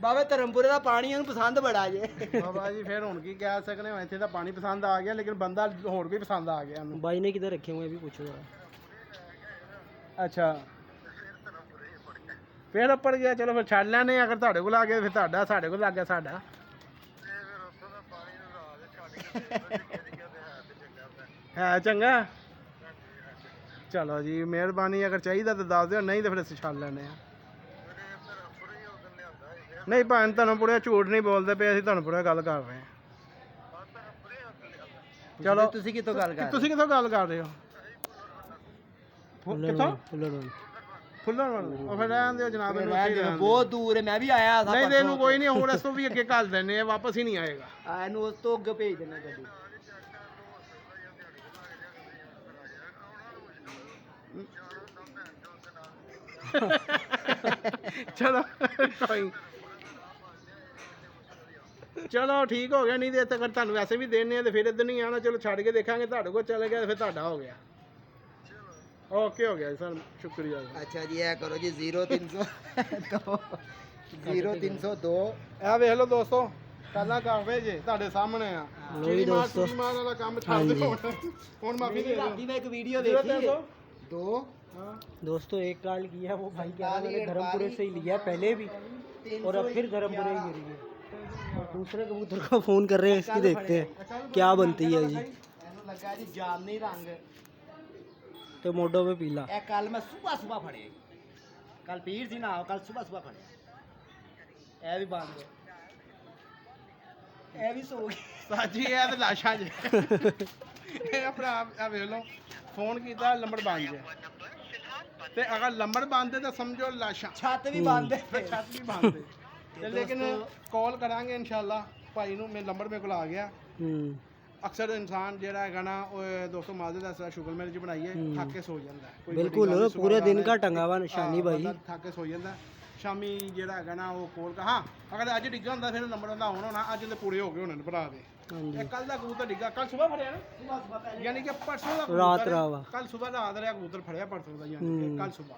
ਬਾਬੇ ਧਰਮਪੁਰੇ ਦਾ ਪਾਣੀ ਇਹਨੂੰ ਪਸੰਦ ਬੜਾ ਜੇ बाबा जी फिर हुण की कह सकने हो इत्थे दा पानी पसंद आ गया लेकिन बंदा होर भी पसंद आ गया इन्हू भाई ने किधर रखे हुए अभी पूछो जरा अच्छा फिर उपर गया चलो फिर छड़ लैने अगर तुहाडे कोल आ गया फिर तुहाडा साडे कोल लग गया साडा है चंगा चलो जी मेहरबानी अगर चाहिए तो दस दिओ नहीं तो फिर असीं छड़ लैने नहीं भैन धर्मपुरे झूठ नहीं बोलते पे असीं धर्मपुरे गल कर रहे हैं चलो ਤੁਸੀਂ ਕਿਤੋਂ ਗੱਲ ਕਰ ਤੁਸੀਂ ਕਿੱਥੋਂ ਗੱਲ ਕਰ ਰਹੇ ਹੋ ਕਿੱਥੋਂ फुल्लर ਫੁੱਲਣ ਵਾਲ ਉਹ ਫਿਰ ਰਹਿਣ ਦਿਓ ਜਨਾਬ ਇਹਨੂੰ ਉੱਥੇ ਹੀ ਰਹਿਣ ਦਿਓ। ਬਹੁਤ ਦੂਰ ਹੈ ਮੈਂ ਵੀ ਆਇਆ ਸਾਂ ਨਹੀਂ ਤੇ ਇਹਨੂੰ ਕੋਈ ਨਹੀਂ ਹੋਰ ਇਸ ਤੋਂ ਵੀ ਅੱਗੇ ਘੱਲ ਦਿੰਦੇ ਆ ਵਾਪਸ ਹੀ ਨਹੀਂ ਆਏਗਾ ਆ ਇਹਨੂੰ ਉਸ ਤੋਂ ਅੱਗੇ ਭੇਜ ਦੇਣਾ ਗੱਡੀ ਚਲੋ ਕੋਈ ਚਲੋ ਠੀਕ ਹੋ ਗਿਆ ਨਹੀਂ ਤੇ ਇੱਥੇ ਅਗਰ ਤੁਹਾਨੂੰ ਵੈਸੇ ਵੀ ਦੇਣੇ ਆ ਤੇ ਫਿਰ ਇੱਧਰ ਨਹੀਂ ਆਣਾ ਚਲੋ ਛੱਡ ਕੇ ਦੇਖਾਂਗੇ ਤੁਹਾਡੇ ਕੋਲ ਚਲੇ ਗਿਆ ਤੇ ਫਿਰ ਤੁਹਾਡਾ ਹੋ ਗਿਆ ਓਕੇ ਹੋ ਗਿਆ ਜੀ ਸਰ ਸ਼ੁਕਰੀਆ ਜੀ ਅੱਛਾ ਜੀ ਇਹ ਕਰੋ ਜੀ 0302 0302 ਇਹ ਵੇਖ ਲਓ ਦੋਸਤੋ ਕੱਲਾ ਕਾਫੇ ਜੇ ਤੁਹਾਡੇ ਸਾਹਮਣੇ ਆ ਲਓ ਜੀ ਦੋਸਤੋ। ਮਾਰ ਵਾਲਾ ਕੰਮ ਛੱਡ ਦਿਓ ਹੁਣ ਮਾਫੀ ਦੇ ਦਿਓ ਰਾਤੀ ਮੈਂ ਇੱਕ ਵੀਡੀਓ ਦੇਖੀ ਹੈ ਦੋ ਹਾਂ दोस्तों एक कॉल किया वो भाई कह रहा मैंने धर्मपुरे से ही लिया पहले भी और अब फिर धर्मपुरे ही गिर गई दूसरे कबूतर को फोन कर रहे हैं इसकी देखते हैं क्या बनती है जी ਇਹਨੂੰ ਲੱਗਾ ਜੀ ਜਾਮਨੀ ਰੰਗ तो मोडो में पीला ਇਹ ਕੱਲ ਮੈਂ ਸਵੇਰ ਫੜਿਆ ਕੱਲ ਪੀਰ ਸੀ ਨਾ ਕੱਲ ਸਵੇਰ ਫੜਿਆ ਇਹ ਵੀ ਬੰਦ ਇਹ ਵੀ ਸੋ ਗਈ ਸਾਜੀ ਇਹ ਤੇ ਲਾਸ਼ਾਂ ਜੇ ਇਹ ਆਪਣਾ ਆ ਵੇਖ ਲਓ ਫੋਨ ਕੀਤਾ ਲੰਬੜ ਬੰਦ ਜੇ ਤੇ ਅਗਰ ਲੰਬੜ ਬੰਦ ਹੈ ਤਾਂ ਸਮਝੋ ਲਾਸ਼ਾਂ ਛੱਤ ਵੀ ਬੰਦ ਹੈ ਛੱਤ ਵੀ ਬੰਦ ਹੈ ਤੇ ਲੇਕਿਨ ਕਾਲ ਕਰਾਂਗੇ ਇਨਸ਼ਾਅੱਲਾ ਭਾਈ ਨੂੰ ਮੇਰੇ ਨੰਬਰ ਮੇਰੇ ਕੋਲ ਆ ਗਿਆ ਅਕਸਰ ਇਨਸਾਨ ਜਿਹੜਾ ਹੈਗਾ ਨਾ ਉਹ ਦੋਸਤੋ ਮਾਜ਼ੇ ਦਾ ਅਸਰ ਸ਼ੂਗਰ ਮਿਲ ਚ ਬਣਾਈਏ ਥੱਕ ਕੇ ਸੋ ਜਾਂਦਾ ਹੈ। ਕੋਈ ਵੱਡੀ ਗੱਲ बिल्कुल ਨਹੀਂ, पूरे ਸੁਭਾਨ दिन ਅੱਲਾਹ का टंगा हुआ निशानी ਹਾਂ, भाई ਬੰਦਾ ਥੱਕ ਕੇ ਸੋ ਜਾਂਦਾ ਸ਼ਾਮੀ ਜਿਹੜਾ ਹੈਗਾ ਨਾ ਉਹ ਕੋਲ ਕਾ ਹਾਂ ਅਗਰ ਅੱਜ ਡਿੱਗਾ ਹੁੰਦਾ ਫਿਰ ਨੰਬਰ ਦਾ ਹੋਣਾ ਅੱਜ ਦੇ ਪੂਰੇ ਹੋ ਗਏ ਹੋਣੇ ਨੇ ਭਰਾ ਦੇ। ਹਾਂਜੀ ਇਹ ਕੱਲ ਦਾ ਕਬੂਤਰ ਡਿੱਗਾ ਕੱਲ ਸਵੇਰ ਫੜਿਆ ਨਾ ਸੁਬਹ ਪਹਿਲੇ ਯਾਨੀ ਕਿ ਪਰਸੋਂ ਦਾ ਰਾਤ ਰਾਵਾ ਕੱਲ ਸਵੇਰ ਰਾਤ ਰਿਹਾ ਕਬੂਤਰ ਫੜਿਆ ਪਰਸੋਂ ਦਾ ਯਾਨੀ ਕਿ ਕੱਲ ਸਵੇਰ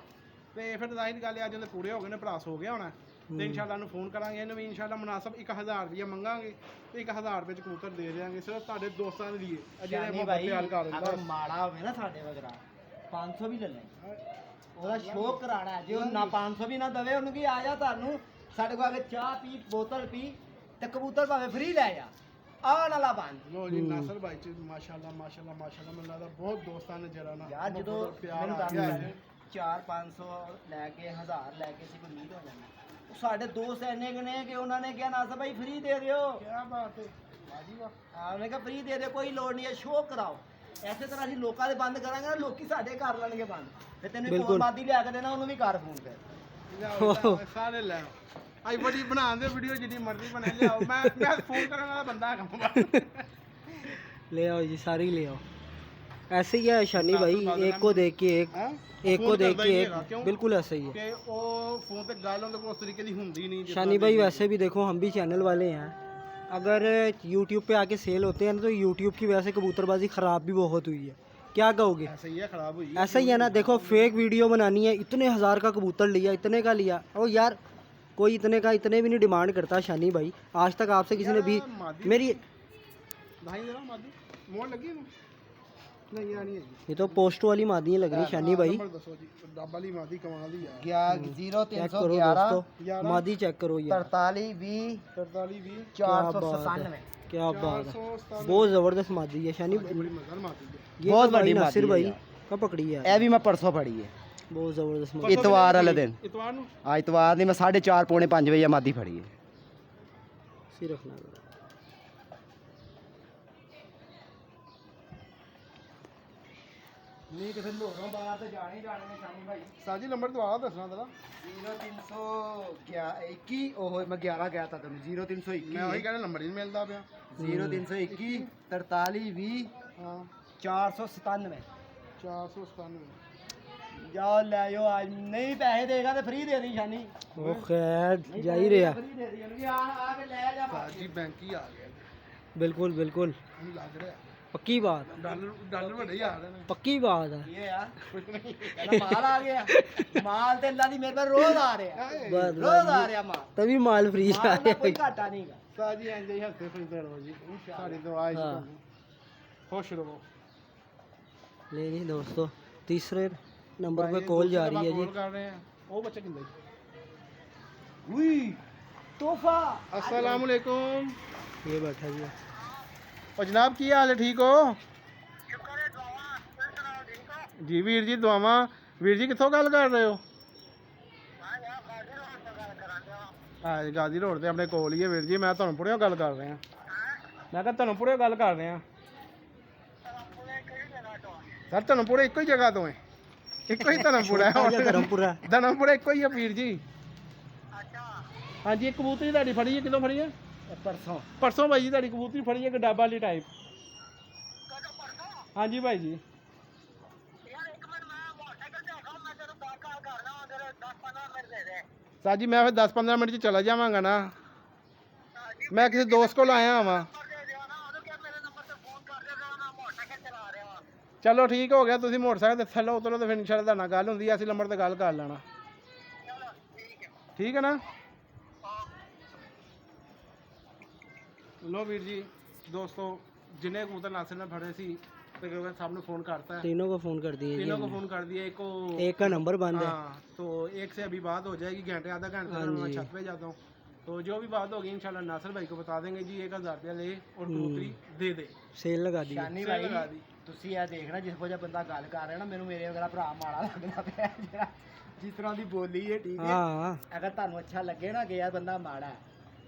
ਤੇ ਫਿਰ ਜ਼ਾਹਿਰ ਗੱਲ ਹੈ ਅੱਜ ਦੇ ਪੂਰੇ ਹੋ ਗਏ ਨੇ ਭਰਾ ਸੋ ਗਿਆ ਹੋਣਾ ਤੇ ਇਨਸ਼ਾਅੱਲਾ ਨੂੰ ਫੋਨ ਕਰਾਂਗੇ ਇਹਨੂੰ ਵੀ ਇਨਸ਼ਾਅੱਲਾ ਮੁਨਾਸਬ 1000 ਰੁਪਇਆ ਮੰਗਾਂਗੇ ਤੇ 1000 ਰੁਪਏ ਚ ਕਬੂਤਰ ਦੇ ਦੇਵਾਂਗੇ ਸਿਰਫ ਤੁਹਾਡੇ ਦੋਸਤਾਂ ਦੇ ਲਈ ਜਿਹੜੇ ਸ਼ਾਨੀ ਮੁਹੱਬਤ ਭਾਈ ਪਿਆਰ ਕਰ ਅਗਰ ਦਿੰਦਾ ਮਾੜਾ ਹੋਵੇ ਨਾ ਸਾਡੇ ਵਗਰਾ 500 ਵੀ ਲੈ ਲੈ ਉਹਦਾ ਸ਼ੌਕ ਕਰਾਣਾ ਹੈ। ਜੇ ਉਹ ਨਾ 500 ਵੀ ਨਾ ਦਵੇ ਉਹਨੂੰ ਕੀ ਆ ਜਾ ਤੁਹਾਨੂੰ ਸਾਡੇ ਕੋਲ ਆ ਕੇ ਚਾਹ ਪੀ ਬੋਤਲ ਪੀ ਤੇ ਕਬੂਤਰ ਭਾਵੇਂ ਫ੍ਰੀ ਲੈ ਜਾ ਆਉਣ ਵਾਲਾ ਬੰਦ। ਲੋ ਜੀ ਨਾਸਰ ਭਾਈ ਚ ਮਾਸ਼ਾਅੱਲਾ ਮਾਸ਼ਾਅੱਲਾ ਮਾਸ਼ਾਅੱਲਾ ਮੈਨੂੰ ਲੱਗਦਾ ਬਹੁਤ ਦੋਸਤਾਂ ਨੇ ਜਰਾ ਨਾ ਯਾਰ ਜਦੋਂ ਪਿਆਰ ਮੈਨੂੰ ਆ ਦੱਸ ਗਿਆ ਦੇ 4-500 ਲੈ ਕੇ 1000 ਲੈ ਕੇ ਸੀ ਕੋਈ ਲੀਡ ਹੋ ਜਾਂਦਾ। ਉਹ ਸਾਡੇ ਦੋਸਤ ਇੰਨੇ ਗਨੇ ਕਿ ਉਹਨਾਂ ਨੇ ਕਿਹਾ ਨਾਸਰ ਭਾਈ ਫ੍ਰੀ ਦੇ ਦਿਓ। ਕੀ ਬਾਤ ਹੈ ਵਾਜੀ ਵਾਹ ਉਹਨੇ ਕਿਹਾ ਫ੍ਰੀ ਦੇ ਦਿਓ ਕੋਈ ਲੋੜ ਨਹੀਂ ਹੈ ਸ਼ੋਅ ਕਰਾਓ। ਐਸੇ ਤਰ੍ਹਾਂ ਅਸੀਂ ਲੋਕਾਂ ਦੇ ਬੰਦ ਕਰਾਂਗੇ ਨਾ ਲੋਕੀ ਸਾਡੇ ਕਰ ਲੈਣਗੇ ਬੰਦ ਤੇ ਤੈਨੂੰ ਇੱਕ ਹੋਰ ਬਾਦੀ ਲਿਆ ਕੇ ਦੇਣਾ ਉਹਨੂੰ ਵੀ ਕਰ ਫੋਨ ਕਰ ਸਾਰੇ ਲੈ ਆਈ ਬੜੀ ਬਣਾਉਣ ਦੇ ਵੀਡੀਓ ਜਿੰਨੀ ਮਰਜ਼ੀ ਬਣਾ ਲਿਆਓ ਮੈਂ ਫੋਨ ਕਰਨ ਵਾਲਾ ਬੰਦਾ ਹੈਗਾ ले आओ जी सारी ले आओ। ऐसे ही है शानी भाई एक को देख के एक को देख के एक बिल्कुल ऐसे ही है ਕਿ ਉਹ ਫੋਨ ਤੇ ਗੱਲ ਉਹਦੇ ਕੋਲ ਉਸ ਤਰੀਕੇ ਦੀ ਹੁੰਦੀ ਨਹੀਂ शानी भाई। वैसे भी देखो हम भी चैनल वाले हैं, अगर YouTube पे आके सेल होते हैं ना तो YouTube की वजह से कबूतरबाजी ख़राब भी बहुत हुई है। क्या कहोगे? ऐसा ही है खराब हुई ऐसा ही है ना। देखो फेक वीडियो बनानी है, इतने हज़ार का कबूतर लिया, इतने का लिया, और यार कोई इतने का इतने भी नहीं डिमांड करता शानी भाई। आज तक आपसे किसी ने भी मेरी भाई जरा मादी मोड़ लगी ना नहीं आनी है जी। ये तो पोस्ट वाली मादियाँ लग रही शानी भाई। नंबर दसो जी डब्बाली मादी कमाल ही यार चेक करो दोस्तों, मादी चेक करो यार 43 20 43 20 497 क्या बात है, बहुत ज़बरदस्त मादी है शानी भाई। बड़ी मजार मादी है ये बहुत तो भाई बड़ी नासिर मादी है भाई का पकड़ी है, ਇਹ ਵੀ ਮੈਂ ਪਰਸੋਂ ਫੜੀ ਹੈ बहुत ज़बरदस्त मादी। ਇਤਵਾਰ ਵਾਲੇ ਦਿਨ इतवार नु ਇਤਵਾਰ ਦੀ ਮੈਂ 4:30 ਪੌਣੇ 5 ਵਜੇ ਮਾਦੀ ਫੜੀ ਹੈ। सी रखना जरा। ਨਹੀਂ ਤੇ ਫਿਰ ਲੋਰੋਂ ਬਾਹਰ ਤੇ ਜਾਣੇ ਨੇ ਸ਼ਾਨੀ ਭਾਈ। साजी नंबर तो आ दसना तेरा 0321 ਉਹ ਮੈਂ 11 ਗਿਆ ਤਾਂ ਤੈਨੂੰ 0321 मैं वही कहना नंबर ही नहीं मिलता पिया 0321 43 20 हां 497 497 ਜਾਓ ਲੈ ਜਾਓ ਅੱਜ ਨਹੀਂ ਪੈਸੇ ਦੇਗਾ ਤੇ ਫ੍ਰੀ ਦੇ ਦੀ ਸ਼ਾਨੀ वो खैर जा ही रहा। ਫ੍ਰੀ ਦੇ ਦੀ ਉਹਨੂੰ ਆ ਕੇ ਲੈ ਜਾ साजी बैंक ही आ गया बिल्कुल बिल्कुल नहीं लग रहा पक्की बात, डॉलर बड़े ही आ रहे हैं पक्की बात है। ਇਹ ਆ ਕਹਿੰਦਾ ਮਾਲ ਆ ਗਿਆ ਮਾਲ ਤੇ ਅੱਲਾ ਦੀ ਮਿਹਰ ਰੋਜ਼ ਆ ਰਿਹਾ बस ਰੋਜ਼ ਆ ਰਿਹਾ ਮਾਲ तभी माल फ्री जा ਮਾਲ ਦਾ रहा ਕੋਈ है। ਘਾਟਾ ਨਹੀਂਗਾ साजी इंज ही हफ्ते फिरते रहो जी सारी दुआ है हाँ। खुश रहो ले जी दोस्तों, तीसरे नंबर पे कॉल जा रही है जी। कॉल कर रहे हैं वो बच्चे किंदे ਉਈ ਤੋਹਫਾ अस्सलाम वालेकुम ये बैठा जी। और जनाब की हाल है ठीक हो जी वीर जी दुआवां वीर जी कित्थों गल कर रहे हो ਹਾਂ ਗਾਜ਼ੀ ਰੋਡ ਤੇ ਆਪਣੇ ਕੋਲ ਹੀ ਹੈ ਵੀਰ ਜੀ ਮੈਂ ਤੁਹਾਨੂੰ ਪੁੜਿਓ ਗੱਲ ਕਰ ਰਿਹਾ ਮੈਂ ਕਿਹਾ ਤੁਹਾਨੂੰ ਪੁੜਿਓ ਗੱਲ ਕਰ ਰਿਹਾ ਸਰ ਤੁਹਾਨੂੰ ਪੁੜੇ ਇੱਕੋ ਹੀ ਜਗ੍ਹਾ ਤੋਂ ਹੈ ਇੱਕੋ ਹੀ ਧਰਮਪੁਰਾ या धर्मपुरा ਧਰਮਪੁਰਾ ਇੱਕੋ ਹੀ ਹੈ ਵੀਰ ਜੀ ਹਾਂਜੀ ਇੱਕ ਕਬੂਤਰੀ ਤੁਹਾਡੀ ਫੜੀ ਹੈ ਕਿਦੋਂ ਫੜੀ ਹੈ ਪਰਸੋਂ ਪਰਸੋਂ ਭਾਈ ਜੀ ਤੁਹਾਡੀ ਕਬੂਤਰੀ ਫੜੀ ਹੈ ਡੱਬਾ ਵਾਲੀ ਟਾਈਪ ਹਾਂਜੀ ਭਾਈ ਜੀ ਸਾਜੀ ਮੈਂ ਫਿਰ 10-15 ਮਿੰਟ ਚ ਚਲਾ ਜਾਵਾਂਗਾ ਨਾ ਮੈਂ ਕਿਸੇ ਦੋਸਤ ਕੋਲ ਆਇਆ ਹਾਂ ਚਲੋ ਠੀਕ ਹੋ ਗਿਆ ਤੁਸੀਂ ਮੋਟਰਸਾਈਕਲ ਤੇ ਥੱਲੇ ਉਤਰੋ ਤੇ ਫਿਰ ਇਨਸ਼ਾਅੱਲਾ ਤੁਹਾਡੇ ਨਾਲ ਗੱਲ ਹੁੰਦੀ ਐ ਅਸੀਂ ਨੰਬਰ ਤੇ ਗੱਲ ਕਰ ਲੈਣਾ ਠੀਕ ਹੈ ਨਾ ਲੋ ਵੀਰ ਜੀ ਦੋਸਤੋ जिन्हें कबूतर नासिर ने फड़े सी तकरीबन सबने फ़ोन करता है तीनों को फ़ोन कर दिए जी तीनों को हमने। फ़ोन कर दिया एक को एक का नंबर बंद है। हाँ तो एक से अभी बात हो जाएगी घंटे आधा घंटे में मैं छत पे जाता हूँ तो जो भी बात होगी इंशाल्लाह नासिर भाई को बता देंगे जी 1000 रुपया ले और कबूतरी दे दे सेल लगा दी। ਸ਼ਾਨੀ ਸੇਲ ਲਗਾ ਭਾਈ ਦੀ। ਤੁਸੀਂ ਇਹ ਦੇਖਣਾ ਜਿਸ ਕੋਲ ਬੰਦਾ ਗੱਲ ਕਰ ਰਿਹਾ ਨਾ ਮੈਨੂੰ ਮੇਰੇ ਵਗਰਾ ਭਰਾ ਮਾੜਾ ਲੱਗਦਾ ਪਿਆ ਜਿਹੜਾ ਜਿਸ ਤਰ੍ਹਾਂ ਦੀ ਬੋਲੀ ਹੈ ਠੀਕ ਹੈ हाँ ਅਗਰ ਤੁਹਾਨੂੰ ਅੱਛਾ ਲੱਗੇ ਨਾ ਕਿ ਯਾਰ ਬੰਦਾ ਮਾੜਾ ਹੈ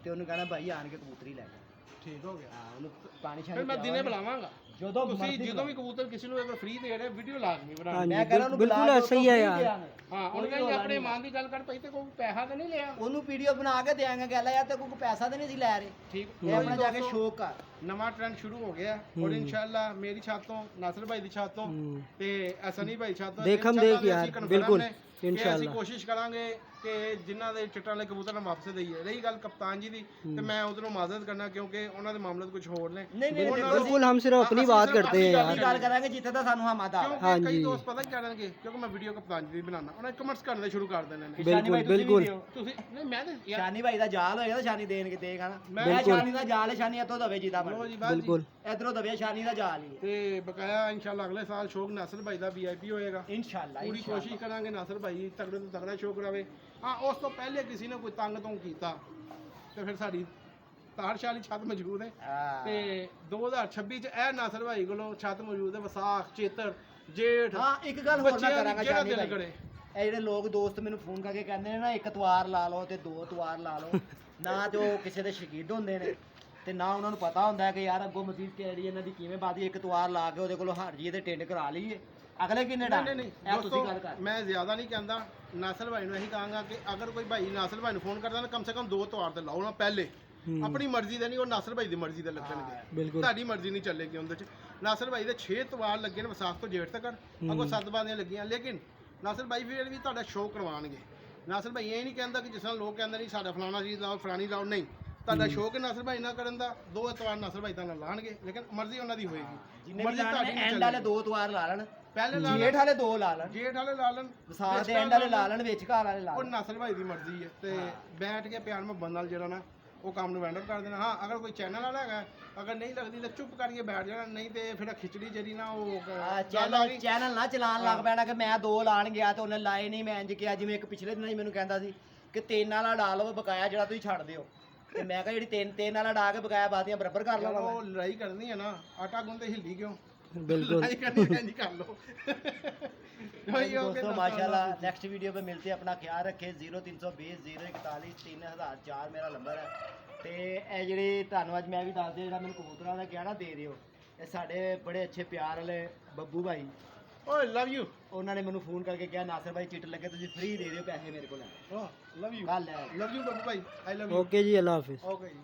ਤੇ ਉਹਨੂੰ ਕਹਿਣਾ ਭਾਈ ਆਣ ਕੇ ਕਬੂਤਰੀ ਲੈ ਜਾ ठीक हो गया ਹਾਂ ਉਹਨੂੰ ਪਾਣੀ फिर ਛਾਣੀ मैं दिने बुलावांगा ਜਦੋਂ ਤੁਸੀਂ ਮਰਜ਼ੀ ਜਦੋਂ ਵੀ ਕਬੂਤਰ ਕਿਸੇ ਨੂੰ ਅਗਰ ਫ੍ਰੀ ਦੇ ਰਹੇ ਵੀਡੀਓ ਲਾਜ਼ਮੀ हाँ ਬਣਾਉਣੀ ਮੈਂ जी ਕਹਿੰਦਾ ਉਹਨੂੰ बिल्कुल ਬੁਲਾ ऐसा ही है यार। ਹਾਂ ਉਹਨੇ ਕਹਿੰਦਾ ਆਪਣੇ ਮਾਂ ਦੀ ਗੱਲ ਕਰ ਪਈ ਤੇ ਕੋਈ ਪੈਸਾ ਤਾਂ ਨਹੀਂ ਲਿਆ ਉਹਨੂੰ ਵੀਡੀਓ ਬਣਾ ਕੇ ਦੇਾਂਗੇ ਕਹਿੰਦਾ ਯਾਰ ਤੇ ਕੋਈ ਪੈਸਾ ਤਾਂ ਨਹੀਂ ਸੀ ਲੈ ਰਹੇ ਠੀਕ ਇਹ ਆਪਣਾ ਜਾ ਕੇ ਸ਼ੋਅ ਕਰ ਨਵਾਂ ਟ੍ਰੈਂਡ ਸ਼ੁਰੂ ਹੋ ਗਿਆ ਔਰ ਇਨਸ਼ਾਅੱਲਾ ਮੇਰੀ ਛੱਤ ਤੋਂ ਨਾਸਰ ਭਾਈ ਦੀ ਛੱਤ ਤੋਂ हम्म। ਤੇ ਅਸਨੀ ਭਾਈ ਛੱਤ ਤੋਂ देख हम देख यार बिल्कुल ਕਿ ਅਸੀਂ ਇਨਸ਼ਾਅੱਲਾ ਕੋਸ਼ਿਸ਼ ਕਰਾਂਗੇ ਕਿ ਜਿਨ੍ਹਾਂ ਦੇ ਚਿੱਟਾਂ ਵਾਲੇ ਕਬੂਤਰ ਨੂੰ ਵਾਪਸ ਦਈਏ। ਰਹੀ ਗੱਲ ਕਪਤਾਨ ਜੀ ਦੀ, ਤੇ ਮੈਂ ਉਧਰੋਂ ਮਾਜ਼ਰਤ ਕਰਨਾ ਕਿਉਂਕਿ ਉਹਨਾਂ ਦੇ ਮਾਮਲੇ ਕੁਝ ਹੋਰ ਨੇ। ਨਹੀਂ ਨਹੀਂ बिल्कुल हम सिर्फ अपनी बात करते हैं यार ਗੱਲ ਕਰਾਂਗੇ ਜਿੱਥੇ ਤਾਂ ਸਾਨੂੰ ਹਮਾਦਾ ਕਿਉਂਕਿ ਹਾਂਜੀ। ਕਈ ਦੋਸਤ ਪਤਾ ਕੀ ਕਰਨਗੇ, ਕਿਉਂਕਿ ਮੈਂ ਵੀਡੀਓ ਕਪਤਾਨ ਜੀ ਦੀ ਬਣਾਉਣਾ, ਉਹਨਾਂ ਨੇ ਕਮੈਂਟਸ ਕਰਨੇ ਸ਼ੁਰੂ ਕਰ ਦੇਣੇ ਨੇ। बिल्कुल बिल्कुल ਤੁਸੀਂ ਨਹੀਂ, ਮੈਂ ਤੇ ਯਾਰ ਸ਼ਾਨੀ ਭਾਈ ਦਾ ਜਾਲ ਹੋਏਗਾ ਤਾਂ ਸ਼ਾਨੀ ਦੇਣਗੇ ਦੇਗਾ ਨਾ। ਮੈਂ ਮੈਂ ਸ਼ਾਨੀ ਦਾ ਜਾਲ ਹੈ, ਸ਼ਾਨੀ ਇੱਥੋਂ ਦਵੇ ਜਿੱਦਾਂ ਲੋ ਬਣ ਜੀ ਬਾਤ ਜੀ। बिल्कुल ਇਧਰੋਂ ਦਵੇ ਸ਼ਾਨੀ ਦਾ ਜਾਲ ਹੀ ਹੈ। ਤੇ ਬਕਾਇਆ ਇਨਸ਼ਾਅੱਲਾ ਅਗਲੇ ਸਾਲ ਸ਼ੌਕ ਨਾਸਰ ਭਾਈ ਦਾ VIP ਹੋਏਗਾ। ਇਨਸ਼ਾਅੱਲਾ ਪੂਰੀ ਕੋਸ਼ਿਸ਼ ਕਰਾਂਗੇ ਨਾਸਰ ਭਾਈ ਤਗੜੇ ਤੋਂ ਤਗੜਾ ਸ਼ੋਅ ਕਰਾਵੇ। ਹਾਂ, ਉਸ ਤੋਂ ਪਹਿਲੇ ਕਿਸੇ ਨੇ ਕੋਈ ਤੰਗ ਤੋਂ ਕੀਤਾ ਤੇ ਫਿਰ ਸਾਡੀ ਤਾਰਸ਼ਾਲੀ ਛੱਤ ਮੌਜੂਦ ਹੈ। ਤੇ 2026 ਚ ਇਹ ਨਾਸਰ ਭਾਈ ਕੋਲੋਂ ਛੱਤ ਮੌਜੂਦ ਹੈ। ਵਿਸਾਖ, ਚੇਤਰ, ਜੇਠ, ਹਾਂ ਇੱਕ ਗੱਲ ਹੋਰ ਮੈਂ ਬੱਚਿਆਂ ਦੀ ਕਰਾਂਗਾ ਜਿਹੜਾ ਸ਼ਾਨੀ ਦਿਲ ਭਾਈ, ਕਰੇ। ਇਹ ਜਿਹੜੇ ਲੋਕ ਦੋਸਤ ਮੈਨੂੰ ਫੋਨ ਕਰਕੇ ਕਹਿੰਦੇ ਨੇ ਨਾ ਇੱਕ ਤਵਾਰ ਲਾ ਲਓ ਤੇ ਦੋ ਤਵਾਰ ਲਾ ਲਓ, ਨਾ ਤੇ ਉਹ ਕਿਸੇ ਦੇ ਸ਼ਹੀਦ ਹੁੰਦੇ ਨੇ ਤੇ ਨਾ ਉਹਨਾਂ ਨੂੰ ਪਤਾ ਹੁੰਦਾ ਹੈ ਕਿ ਯਾਰ ਅੱਗੋਂ ਮਸੀਤ ਕਿਹੜੀ ਇਹਨਾਂ ਦੀ ਕਿਵੇਂ ਬਾਦੀ, ਇੱਕ ਤਵਾਰ ਲਾ ਕੇ ਉਹਦੇ ਕੋਲੋਂ ਹਾਰ ਜੀਏ ਤੇ ਟਿੰਡ ਕਰਾ ਲਈਏ। ਅਗਲੇ ਕਿੰਨੇ ਡਰ ਨਹੀਂ ਨਹੀਂ ਇਹ ਤੁਸੀਂ ਗੱਲ ਕਰ। ਮੈਂ ਜ਼ਿਆਦਾ ਨਹੀਂ ਕਹਿੰਦਾ। ਨਾਸਰ ਭਾਈ ਨੂੰ ਇਹੀ ਕਹਾਂਗਾ ਕਿ ਅਗਰ ਕੋਈ ਭਾਈ ਨਾਸਰ ਭਾਈ ਨੂੰ ਫੋਨ ਕਰਦਾ ਨਾ, ਕਮ ਸੇ ਕਮ 2 ਤਵਾਰ ਤੇ ਲਾਓ ਨਾ ਪਹਿਲੇ। ਆਪਣੀ ਮਰਜ਼ੀ ਦੇ ਨਹੀਂ, ਉਹ ਨਾਸਰ ਭਾਈ ਦੀ ਮਰਜ਼ੀ ਦੇ ਲੱਗਣਗੇ। बिल्कुल ਤੁਹਾਡੀ ਮਰਜ਼ੀ ਨਹੀਂ ਚੱਲੇਗੀ ਉਹਦੇ ਚ। ਨਾਸਰ ਭਾਈ ਦੇ 6 ਤਵਾਰ ਲੱਗੇ ਨੇ ਵਿਸਾਖ ਤੋਂ ਜੇਠ ਤੱਕ, ਅੱਗੋਂ 7 ਬਾਦੀਆਂ ਲੱਗੀਆਂ। ਲੇਕਿਨ ਨਾਸਰ ਭਾਈ ਫਿਰ ਵੀ ਤੁਹਾਡਾ ਸ਼ੋਅ ਕਰਵਾਉਣਗੇ। ਨਾਸਰ ਭਾਈ ਇਹ ਨਹੀਂ ਕਹਿੰਦਾ ਕਿ ਜਿਸ ਤਰ੍ਹਾਂ ਲੋਕ ਕਹਿੰਦੇ ਨਹੀਂ ਸਾਡਾ ਫਲਾਣਾ ਚੀਜ਼ ਲਾਓ ਫਲਾਣੀ ਲਾਓ, ਨਹੀਂ। ਤੁਹਾਡਾ ਸ਼ੌਕ ਹੈ ਨਾਸਰ ਭਾਈ ਨਾਲ ਕਰਨ ਦਾ, 2 ਤਵਾਰ ਨਾਸਰ ਭਾਈ ਨਾਲ ਲਾਣਗੇ, ਲੇਕਿਨ ਮਰਜ਼ੀ ਉਹਨਾਂ ਦੀ ਹੋਏਗੀ। ਜਿੰਨੇ ਵੀ ਲਾਣੇ ਐਂਡ ਵਾਲੇ ਦੋ ਤਵਾਰ ਲਾ ਲੈਣ, ਪਹਿਲੇ ਲਾ ਜੇਠ ਵਾਲੇ ਦੋ ਲਾ ਲੈਣ, ਜੇਠ ਵਾਲੇ ਲਾ ਲੈਣ, ਵਿਸਾਖ ਦੇ ਐਂਡ ਵਾਲੇ ਲਾ ਲੈਣ, ਵਿੱਚ ਘਰ ਵਾਲੇ ਲਾ ਉਹ ਲੈਣ। ਨਾਸਰ ਭਾਈ ਦੀ ਮਰਜ਼ੀ ਹੈ। ਤੇ ਬੈਠ ਕੇ ਪਿਆਰ ਮੁਹੱਬਤ ਨਾਲ ਜਿਹੜਾ ਨਾ ਉਹ ਕੰਮ ਨੂੰ ਵੈਂਡਰ ਕਰ ਦੇਣਾ। ਹਾਂ, ਅਗਰ ਕੋਈ ਚੈਨਲ ਵਾਲਾ ਹੈਗਾ, ਅਗਰ ਨਹੀਂ ਲੱਗਦੀ ਤਾਂ ਚੁੱਪ ਕਰਕੇ ਬੈਠ ਜਾਣਾ, ਨਹੀਂ ਤੇ ਫਿਰ ਖਿਚੜੀ ਜਿਹੜੀ ਨਾ ਉਹ ਚੈਨਲ ਨਾ ਚਲਾਉਣ ਲੱਗ ਪੈਣਾ ਕਿ ਮੈਂ ਦੋ ਲਾਣ ਗਿਆ ਤੇ ਉਹਨੇ ਲਾਏ ਨਹੀਂ। ਮੈਂ ਇੰਜ ਕਿਹਾ ਜਿਵੇਂ ਇੱਕ ਪਿਛਲੇ ਦਿਨਾਂ ਹੀ ਮੈਨੂੰ ਕਹਿੰਦਾ ਸੀ ਕਿ 3 ਵਾਲਾ ਡਾ ਲਓ ਬਕਾਇਆ ਜਿਹੜਾ ਤੁਸੀਂ ਛੱਡ ਦਿਓ, ਤੇ ਮੈਂ ਕਿਹਾ ਜਿਹੜੀ 3 ਵਾਲਾ ਡਾ ਕੇ ਬਕਾਇਆ ਬਾਦੀਆਂ ਬਰਾਬਰ ਕਰ ਲਵਾਂਗਾ। ਉਹ ਲੜਾਈ ਕਰਨੀ ਹੈ ਨਾ, ਆਟਾ ਗੁੰਨਦੇ ਹਿੱਲੀ ਕਿਉਂ? बिल्कुल लड़ाई करनी है जी, कर लो। दोस्तों माशाल्लाह, नेक्स्ट वीडियो पे मिलते हैं। अपना ख्याल रखें। 0320 041 3004 ਮੇਰਾ ਨੰਬਰ ਹੈ। ਤੇ ਇਹ ਜਿਹੜੀ ਤੁਹਾਨੂੰ ਅੱਜ ਮੈਂ ਵੀ ਦੱਸ ਦਿਆਂ, ਜਿਹੜਾ ਮੈਨੂੰ ਕਬੂਤਰਾਂ ਦਾ ਕਿਹਾ ਨਾ ਦੇ ਦਿਓ, ਇਹ ਸਾਡੇ ਬੜੇ ਅੱਛੇ ਪਿਆਰ ਵਾਲੇ ਬੱਬੂ ਭਾਈ, ओए लव यू। ਉਹਨਾਂ ਨੇ ਮੈਨੂੰ ਫੋਨ ਕਰਕੇ ਕਿਹਾ ਨਾਸਰ ਭਾਈ ਚਿੱਟ ਲੱਗੇ ਤੁਸੀਂ ਫ੍ਰੀ ਦੇ ਦਿਓ ਪੈਸੇ ਮੇਰੇ ਕੋਲ। लव यू, ਕੱਲ ਹੈ लव यू बाबू भाई, आई लव यू। ओके जी अल्लाह हाफिज़। ओके जी।